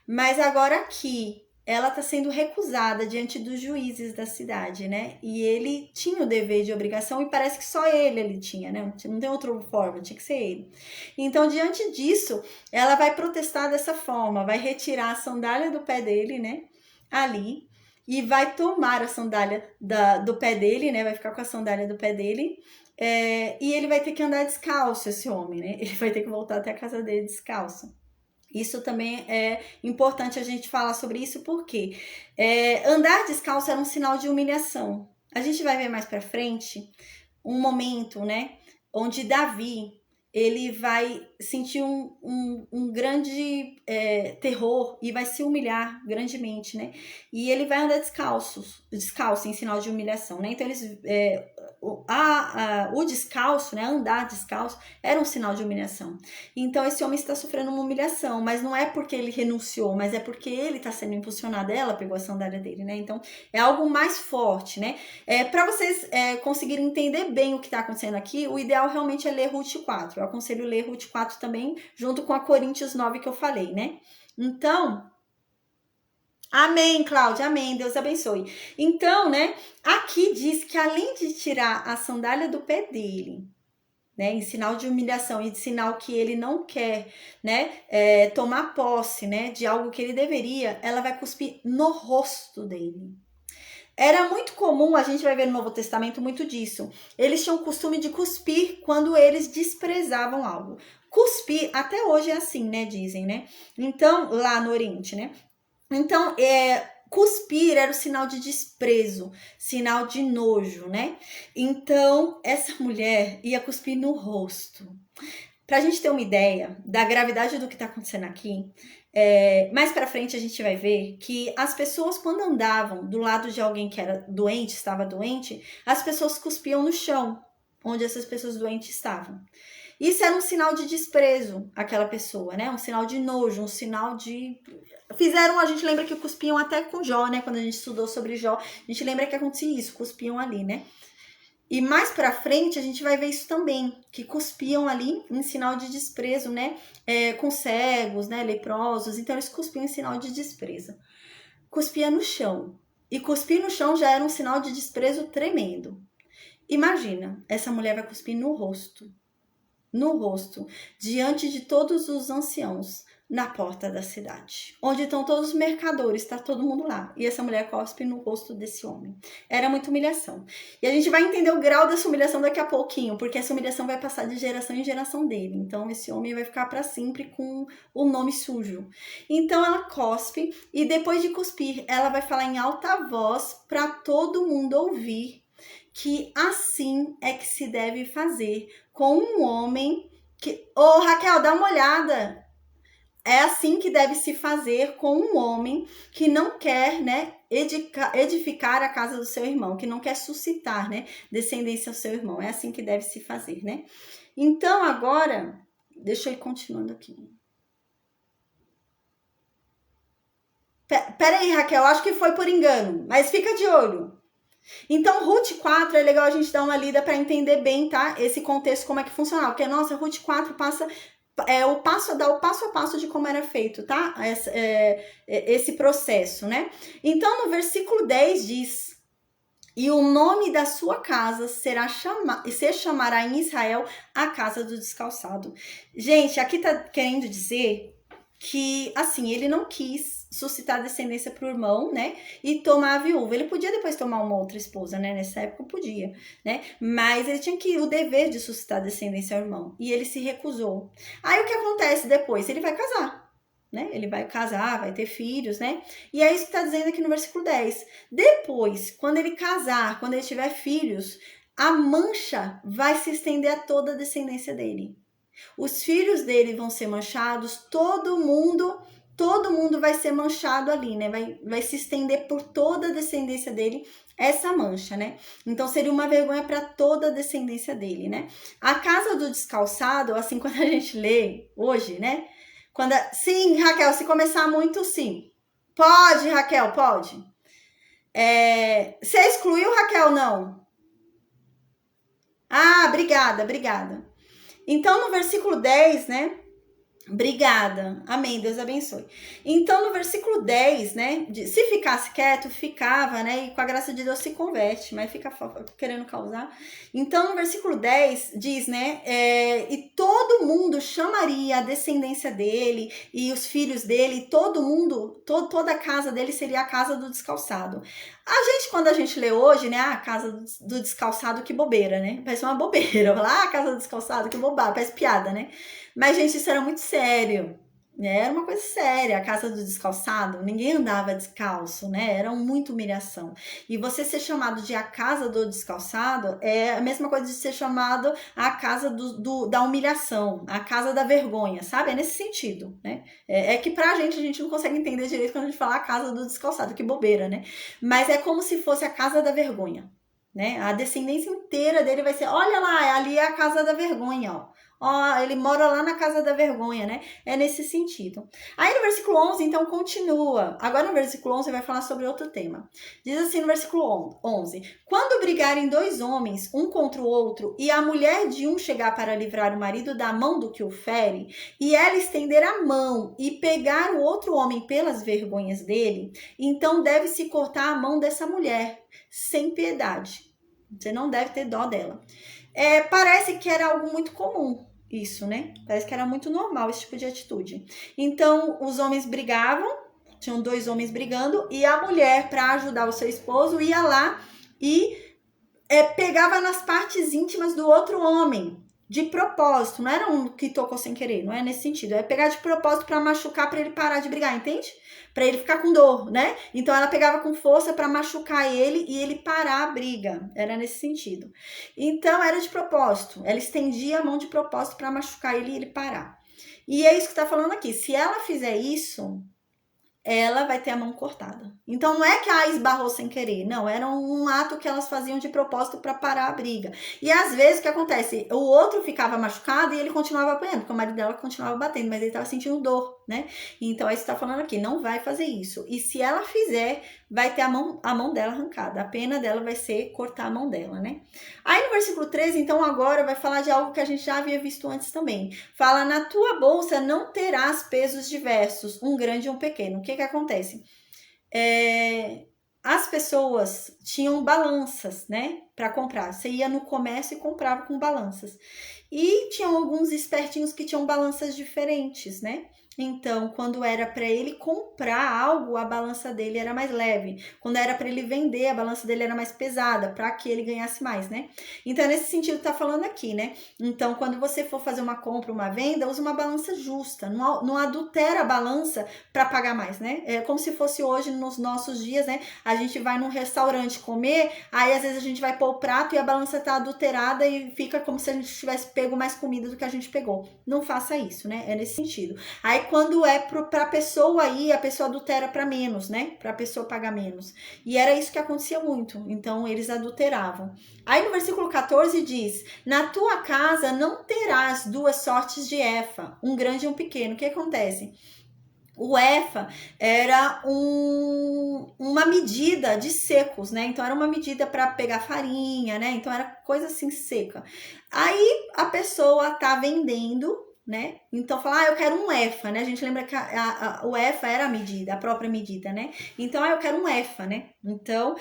Mas agora aqui, ela está sendo recusada diante dos juízes da cidade, né? E ele tinha o dever de obrigação e parece que só ele tinha, né? Não tem outra forma, tinha que ser ele. Então, diante disso, ela vai protestar dessa forma, vai retirar a sandália do pé dele, né? Ali, e vai tomar a sandália do pé dele, né? Vai ficar com a sandália do pé dele. E ele vai ter que andar descalço, esse homem, né? Ele vai ter que voltar até a casa dele descalço. Isso também é importante a gente falar sobre isso, porque andar descalço era um sinal de humilhação. A gente vai ver mais pra frente um momento, né, onde Davi ele vai sentir um grande terror e vai se humilhar grandemente, né? E ele vai andar descalço em sinal de humilhação, né? Então o descalço, né, andar descalço, era um sinal de humilhação. Então esse homem está sofrendo uma humilhação, mas não é porque ele renunciou, mas é porque ele está sendo impulsionado. Ela pegou a sandália dele, né? Então é algo mais forte, né? Para vocês conseguirem entender bem o que está acontecendo aqui, o ideal realmente é ler Ruth 4. Eu aconselho ler Ruth 4 também, junto com a Coríntios 9 que eu falei, né? Então, amém, Cláudia, amém, Deus abençoe. Então, né, aqui diz que além de tirar a sandália do pé dele, né, em sinal de humilhação e de sinal que ele não quer, né, tomar posse, né, de algo que ele deveria, ela vai cuspir no rosto dele. Era muito comum, a gente vai ver no Novo Testamento muito disso. Eles tinham o costume de cuspir quando eles desprezavam algo. Cuspir, até hoje é assim, né, dizem, né? Então, lá no Oriente, né? Então, cuspir era o sinal de desprezo, sinal de nojo, né? Então, essa mulher ia cuspir no rosto. Pra gente ter uma ideia da gravidade do que tá acontecendo aqui, mais pra frente a gente vai ver que as pessoas, quando andavam do lado de alguém que era doente, estava doente, as pessoas cuspiam no chão, onde essas pessoas doentes estavam. Isso era um sinal de desprezo àquela pessoa, né? Um sinal de nojo, um sinal de... Fizeram, a gente lembra que cuspiam até com Jó, né? Quando a gente estudou sobre Jó, a gente lembra que acontecia isso, cuspiam ali, né? E mais pra frente a gente vai ver isso também, que cuspiam ali em sinal de desprezo, né? Com cegos, né? Leprosos, então eles cuspiam em sinal de desprezo. Cuspia no chão. E cuspir no chão já era um sinal de desprezo tremendo. Imagina, essa mulher vai cuspir no rosto, diante de todos os anciãos, na porta da cidade, onde estão todos os mercadores, está todo mundo lá, e essa mulher cospe no rosto desse homem. Era muita humilhação. E a gente vai entender o grau dessa humilhação daqui a pouquinho, porque essa humilhação vai passar de geração em geração dele. Então esse homem vai ficar para sempre com o nome sujo. Então ela cospe, e depois de cuspir, ela vai falar em alta voz para todo mundo ouvir que assim é que se deve fazer com um homem que... Ô, Raquel, dá uma olhada. É assim que deve se fazer com um homem que não quer, né, edificar a casa do seu irmão, que não quer suscitar, né, descendência ao seu irmão. É assim que deve se fazer, né? Então, agora, deixa eu ir continuando aqui. Pera aí, Raquel, acho que foi por engano, mas fica de olho. Então, Ruth 4 é legal a gente dar uma lida para entender bem, tá? Esse contexto, como é que funciona. Porque, nossa, Ruth 4 passa o passo a passo de como era feito, tá? Esse processo, né? Então, no versículo 10 diz: e o nome da sua casa se chamará em Israel a casa do descalçado. Gente, aqui tá querendo dizer que, assim, ele não quis suscitar descendência pro irmão, né, e tomar a viúva. Ele podia depois tomar uma outra esposa, né, nessa época podia, né, mas ele tinha o dever de suscitar descendência ao irmão, e ele se recusou. Aí o que acontece depois? Ele vai casar, né, ele vai casar, vai ter filhos, né, e é isso que tá dizendo aqui no versículo 10. Depois, quando ele casar, quando ele tiver filhos, a mancha vai se estender a toda a descendência dele. Os filhos dele vão ser manchados, todo mundo vai ser manchado ali, né? Vai se estender por toda a descendência dele essa mancha, né? Então seria uma vergonha para toda a descendência dele, né? A casa do descalçado, assim, quando a gente lê hoje, né? Sim, Raquel, se começar muito, sim. Pode, Raquel, pode. Você excluiu, Raquel, não? Ah, obrigada. Então, no versículo 10, né? Obrigada. Amém. Deus abençoe. Então, no versículo 10, né? Se ficasse quieto, ficava, né? E com a graça de Deus se converte, mas fica querendo causar. Então, no versículo 10 diz, né? E todo mundo chamaria a descendência dele e os filhos dele, todo mundo, toda a casa dele seria a casa do descalçado. Quando a gente lê hoje, né? A casa do descalçado, que bobeira, né? Parece uma bobeira. Lá, a casa do descalçado, que bobagem, parece piada, né? Mas, gente, isso era muito sério. Era uma coisa séria, a casa do descalçado, ninguém andava descalço, né? Era muita humilhação. E você ser chamado de a casa do descalçado é a mesma coisa de ser chamado a casa da humilhação, a casa da vergonha, sabe? É nesse sentido, né? É que pra gente, a gente não consegue entender direito quando a gente fala a casa do descalçado, que bobeira, né? Mas é como se fosse a casa da vergonha, né? A descendência inteira dele vai ser, olha lá, ali é a casa da vergonha, ó. Ó, ele mora lá na casa da vergonha, né? É nesse sentido. Aí no versículo 11, então, continua. Agora no versículo 11 vai falar sobre outro tema. Diz assim no versículo 11: quando brigarem dois homens, um contra o outro, e a mulher de um chegar para livrar o marido da mão do que o fere, e ela estender a mão e pegar o outro homem pelas vergonhas dele, então deve-se cortar a mão dessa mulher, sem piedade. Você não deve ter dó dela. Parece que era algo muito comum isso, né? Parece que era muito normal esse tipo de atitude. Então, os homens brigavam, tinham dois homens brigando, e a mulher, para ajudar o seu esposo, ia lá e pegava nas partes íntimas do outro homem, de propósito. Não era um que tocou sem querer, não é nesse sentido. É pegar de propósito para machucar, para ele parar de brigar, entende? Para ele ficar com dor, né? Então ela pegava com força para machucar ele e ele parar a briga. Era nesse sentido. Então era de propósito. Ela estendia a mão de propósito para machucar ele e ele parar. E é isso que está falando aqui. Se ela fizer isso, ela vai ter a mão cortada. Então não é que esbarrou sem querer, não, era um ato que elas faziam de propósito para parar a briga. E às vezes o que acontece? O outro ficava machucado e ele continuava apanhando, porque o marido dela continuava batendo, mas ele estava sentindo dor, né? Então aí está falando aqui, não vai fazer isso. E se ela fizer, vai ter a mão dela arrancada. A pena dela vai ser cortar a mão dela, né? Aí no versículo 13, então agora vai falar de algo que a gente já havia visto antes também. Fala, na tua bolsa não terás pesos diversos, um grande e um pequeno. O que acontece? As pessoas tinham balanças, né, para comprar. Você ia no comércio e comprava com balanças. E tinham alguns espertinhos que tinham balanças diferentes, né? Então, quando era para ele comprar algo, a balança dele era mais leve. Quando era para ele vender, a balança dele era mais pesada, para que ele ganhasse mais, né? Então, nesse sentido, tá falando aqui, né? Então, quando você for fazer uma compra, uma venda, use uma balança justa. Não adultera a balança para pagar mais, né? É como se fosse hoje, nos nossos dias, né? A gente vai num restaurante comer, aí às vezes a gente vai pôr o prato e a balança tá adulterada e fica como se a gente tivesse pego mais comida do que a gente pegou. Não faça isso, né? É nesse sentido. Aí, quando é para a pessoa aí, a pessoa adultera para menos, né? Para a pessoa pagar menos. E era isso que acontecia muito. Então, eles adulteravam. Aí, no versículo 14 diz, na tua casa não terás duas sortes de efa, um grande e um pequeno. O que acontece? O efa era uma medida de secos, né? Então, era uma medida para pegar farinha, né? Então, era coisa assim seca. Aí, a pessoa tá vendendo, né? Então, fala, eu quero um efa, né? A gente lembra que o efa era a medida, a própria medida, né? Então, eu quero um efa, né? Então,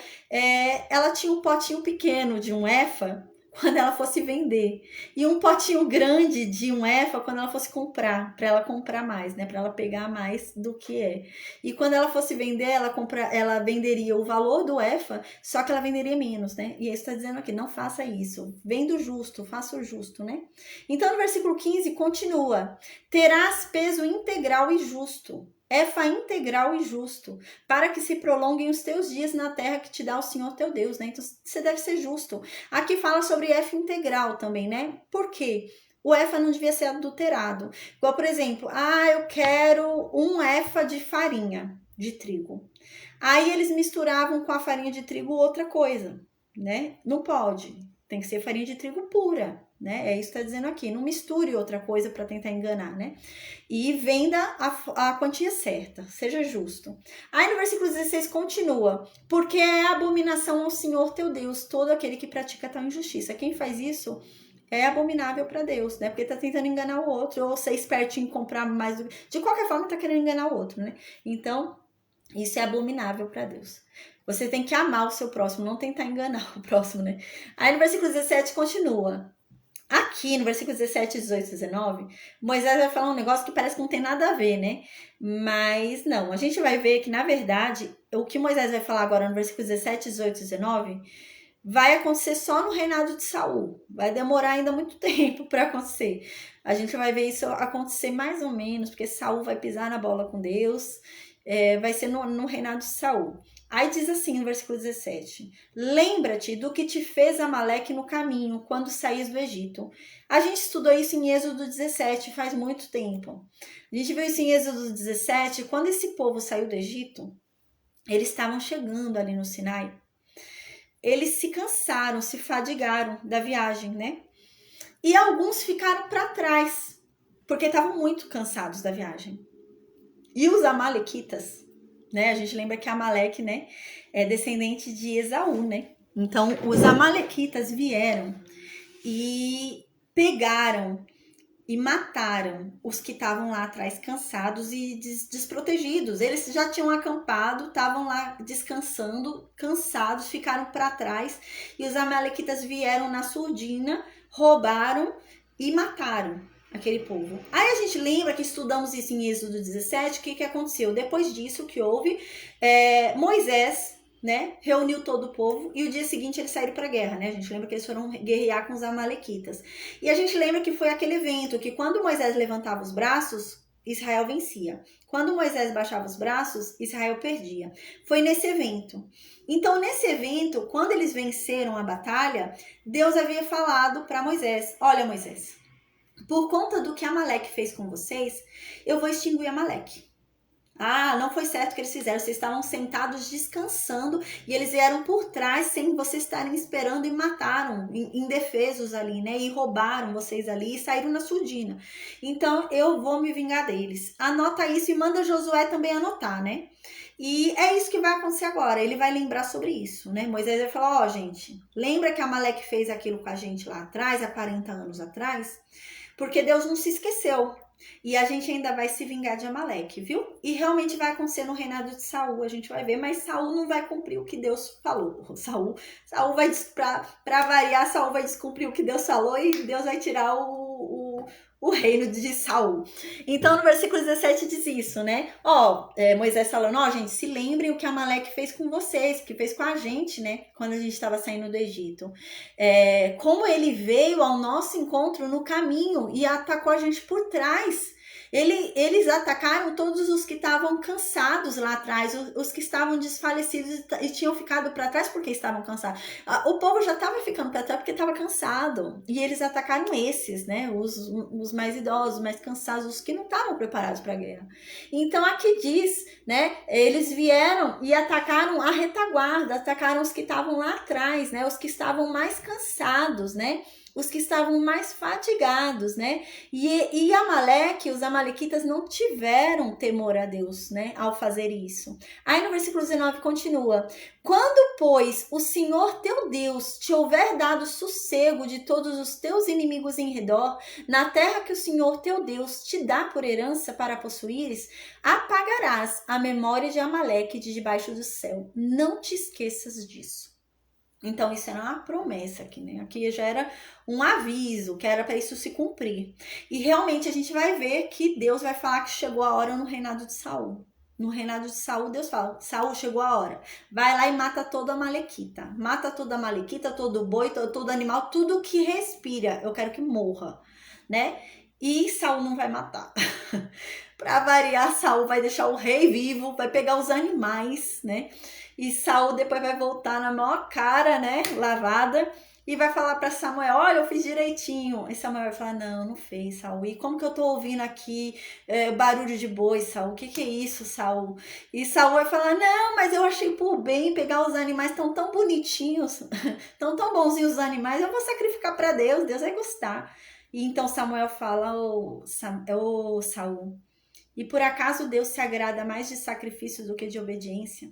ela tinha um potinho pequeno de um efa quando ela fosse vender, e um potinho grande de um efa quando ela fosse comprar, para ela comprar mais, né, para ela pegar mais do que é. E quando ela fosse vender, ela venderia o valor do efa, só que ela venderia menos, né? E ele está dizendo aqui, não faça isso, venda o justo, faça o justo, né? Então no versículo 15 continua, terás peso integral e justo, efa integral e justo, para que se prolonguem os teus dias na terra que te dá o Senhor teu Deus, né? Então você deve ser justo. Aqui fala sobre efa integral também, né? Por quê? O efa não devia ser adulterado. Igual, por exemplo, eu quero um efa de farinha de trigo. Aí eles misturavam com a farinha de trigo outra coisa, né? Não pode. Tem que ser farinha de trigo pura, né? É isso que está dizendo aqui. Não misture outra coisa para tentar enganar, né? E venda a quantia certa, seja justo. Aí no versículo 16 continua, porque é abominação ao Senhor teu Deus, todo aquele que pratica tal injustiça. Quem faz isso é abominável para Deus, né? Porque tá tentando enganar o outro, ou ser esperto em comprar mais do... De qualquer forma, tá querendo enganar o outro, né? Então, isso é abominável para Deus. Você tem que amar o seu próximo, não tentar enganar o próximo, né? Aí no versículo 17 continua. Aqui no versículo 17, 18 e 19, Moisés vai falar um negócio que parece que não tem nada a ver, né? Mas não, a gente vai ver que, na verdade, o que Moisés vai falar agora no versículo 17, 18 e 19 vai acontecer só no reinado de Saul. Vai demorar ainda muito tempo para acontecer. A gente vai ver isso acontecer mais ou menos, porque Saul vai pisar na bola com Deus. Vai ser no reinado de Saul. Aí diz assim no versículo 17: lembra-te do que te fez Amaleque no caminho, quando saías do Egito. A gente estudou isso em Êxodo 17, faz muito tempo. A gente viu isso em Êxodo 17, quando esse povo saiu do Egito, eles estavam chegando ali no Sinai. Eles se cansaram, se fadigaram da viagem, né? E alguns ficaram para trás, porque estavam muito cansados da viagem. E os amalequitas, né? A gente lembra que Amaleque, né, é descendente de Esaú, né? Então, os amalequitas vieram e pegaram e mataram os que estavam lá atrás cansados e desprotegidos. Eles já tinham acampado, estavam lá descansando, cansados, ficaram para trás. E os amalequitas vieram na surdina, roubaram e mataram aquele povo. Aí a gente lembra que estudamos isso em Êxodo 17, o que aconteceu? Depois disso, o que houve? Moisés, né, reuniu todo o povo e o dia seguinte eles saíram para a guerra, né? A gente lembra que eles foram guerrear com os amalequitas. E a gente lembra que foi aquele evento que quando Moisés levantava os braços, Israel vencia. Quando Moisés baixava os braços, Israel perdia. Foi nesse evento. Então, nesse evento, quando eles venceram a batalha, Deus havia falado para Moisés: olha, Moisés, por conta do que Amaleque fez com vocês, eu vou extinguir Amaleque. Ah, não foi certo o que eles fizeram. Vocês estavam sentados descansando e eles vieram por trás sem vocês estarem esperando e mataram, indefesos ali, né? E roubaram vocês ali e saíram na surdina. Então, eu vou me vingar deles. Anota isso e manda Josué também anotar, né? E é isso que vai acontecer agora. Ele vai lembrar sobre isso, né? Moisés vai falar: ó, gente, lembra que Amaleque fez aquilo com a gente lá atrás, há 40 anos atrás? Porque Deus não se esqueceu. E a gente ainda vai se vingar de Amaleque, viu? E realmente vai acontecer no reinado de Saul, a gente vai ver, mas Saul não vai cumprir o que Deus falou. Saul vai, pra variar, Saul vai descumprir o que Deus falou e Deus vai tirar o reino de Saul. Então no versículo 17 diz isso, né? Moisés falando: gente, se lembrem o que Amaleque fez com vocês, que fez com a gente, né? Quando a gente estava saindo do Egito. Como ele veio ao nosso encontro no caminho e atacou a gente por trás. Eles atacaram todos os que estavam cansados lá atrás, os que estavam desfalecidos e tinham ficado para trás porque estavam cansados. O povo já estava ficando para trás porque estava cansado. E eles atacaram esses, né? Os mais idosos, mais cansados, os que não estavam preparados para a guerra. Então aqui diz, né? Eles vieram e atacaram a retaguarda, atacaram os que estavam lá atrás, né? Os que estavam mais cansados, né? Os que estavam mais fatigados, né? E Amaleque, os amalequitas não tiveram temor a Deus, né? Ao fazer isso. Aí no versículo 19 continua: quando, pois, o Senhor teu Deus te houver dado sossego de todos os teus inimigos em redor, na terra que o Senhor teu Deus te dá por herança para possuires, apagarás a memória de Amaleque de debaixo do céu. Não te esqueças disso. Então, isso era uma promessa aqui, né? Aqui já era um aviso, que era para isso se cumprir. E realmente a gente vai ver que Deus vai falar que chegou a hora no reinado de Saul. No reinado de Saul, Deus fala: Saul, chegou a hora. Vai lá e mata toda a malequita. Mata toda a malequita, todo boi, todo animal, tudo que respira. Eu quero que morra, né? E Saul não vai matar. Para variar, Saul vai deixar o rei vivo, vai pegar os animais, né? E Saul depois vai voltar na maior cara, né, lavada, e vai falar para Samuel: olha, eu fiz direitinho. E Samuel vai falar: não fez, Saul. E como que eu tô ouvindo aqui barulho de boi, Saul? O que é isso, Saul? E Saul vai falar: não, mas eu achei por bem pegar os animais, tão bonitinhos, tão bonzinhos os animais, eu vou sacrificar para Deus, Deus vai gostar. E então Samuel fala: Saul, e por acaso Deus se agrada mais de sacrifício do que de obediência?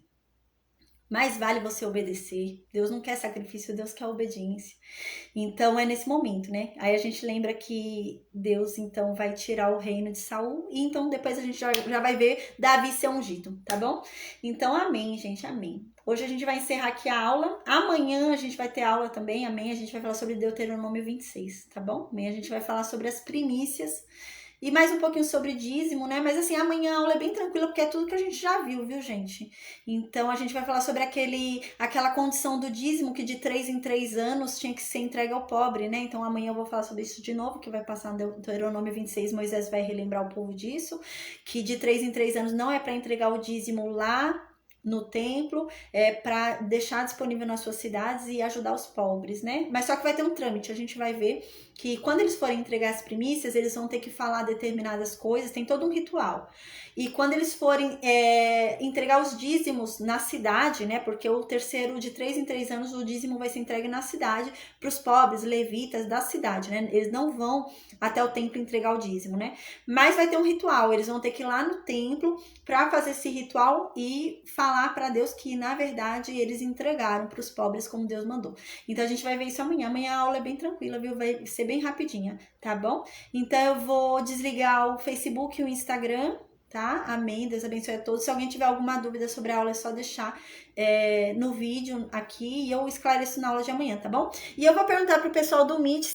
Mais vale você obedecer. Deus não quer sacrifício, Deus quer obediência. Então é nesse momento, né? Aí a gente lembra que Deus então vai tirar o reino de Saul. E então depois a gente já vai ver Davi ser ungido, tá bom? Então amém, gente, amém. Hoje a gente vai encerrar aqui a aula. Amanhã a gente vai ter aula também, amém? A gente vai falar sobre Deuteronômio 26, tá bom? Amanhã a gente vai falar sobre as primícias. e mais um pouquinho sobre dízimo, né? Mas assim, amanhã a aula é bem tranquila, porque é tudo que a gente já viu, gente? Então a gente vai falar sobre aquela condição do dízimo que de 3 em 3 anos tinha que ser entregue ao pobre, né? Então amanhã eu vou falar sobre isso de novo, que vai passar no Deuteronômio 26, Moisés vai relembrar o povo disso, que de 3 em 3 anos não é para entregar o dízimo lá no templo, para deixar disponível nas suas cidades e ajudar os pobres, né? Mas só que vai ter um trâmite, a gente vai ver que quando eles forem entregar as primícias, eles vão ter que falar determinadas coisas, tem todo um ritual. E quando eles forem entregar os dízimos na cidade, né? Porque o terceiro, de 3 em 3 anos, o dízimo vai ser entregue na cidade para os pobres, levitas da cidade, né? Eles não vão até o templo entregar o dízimo, né? Mas vai ter um ritual, eles vão ter que ir lá no templo para fazer esse ritual e falar para Deus que, na verdade, eles entregaram para os pobres como Deus mandou. Então a gente vai ver isso amanhã. Amanhã a aula é bem tranquila, viu? Vai ser bem rapidinha, tá bom? Então eu vou desligar o Facebook e o Instagram, tá? Amém. Deus abençoe a todos. Se alguém tiver alguma dúvida sobre a aula, é só deixar no vídeo aqui e eu esclareço na aula de amanhã, tá bom? E eu vou perguntar pro pessoal do Meet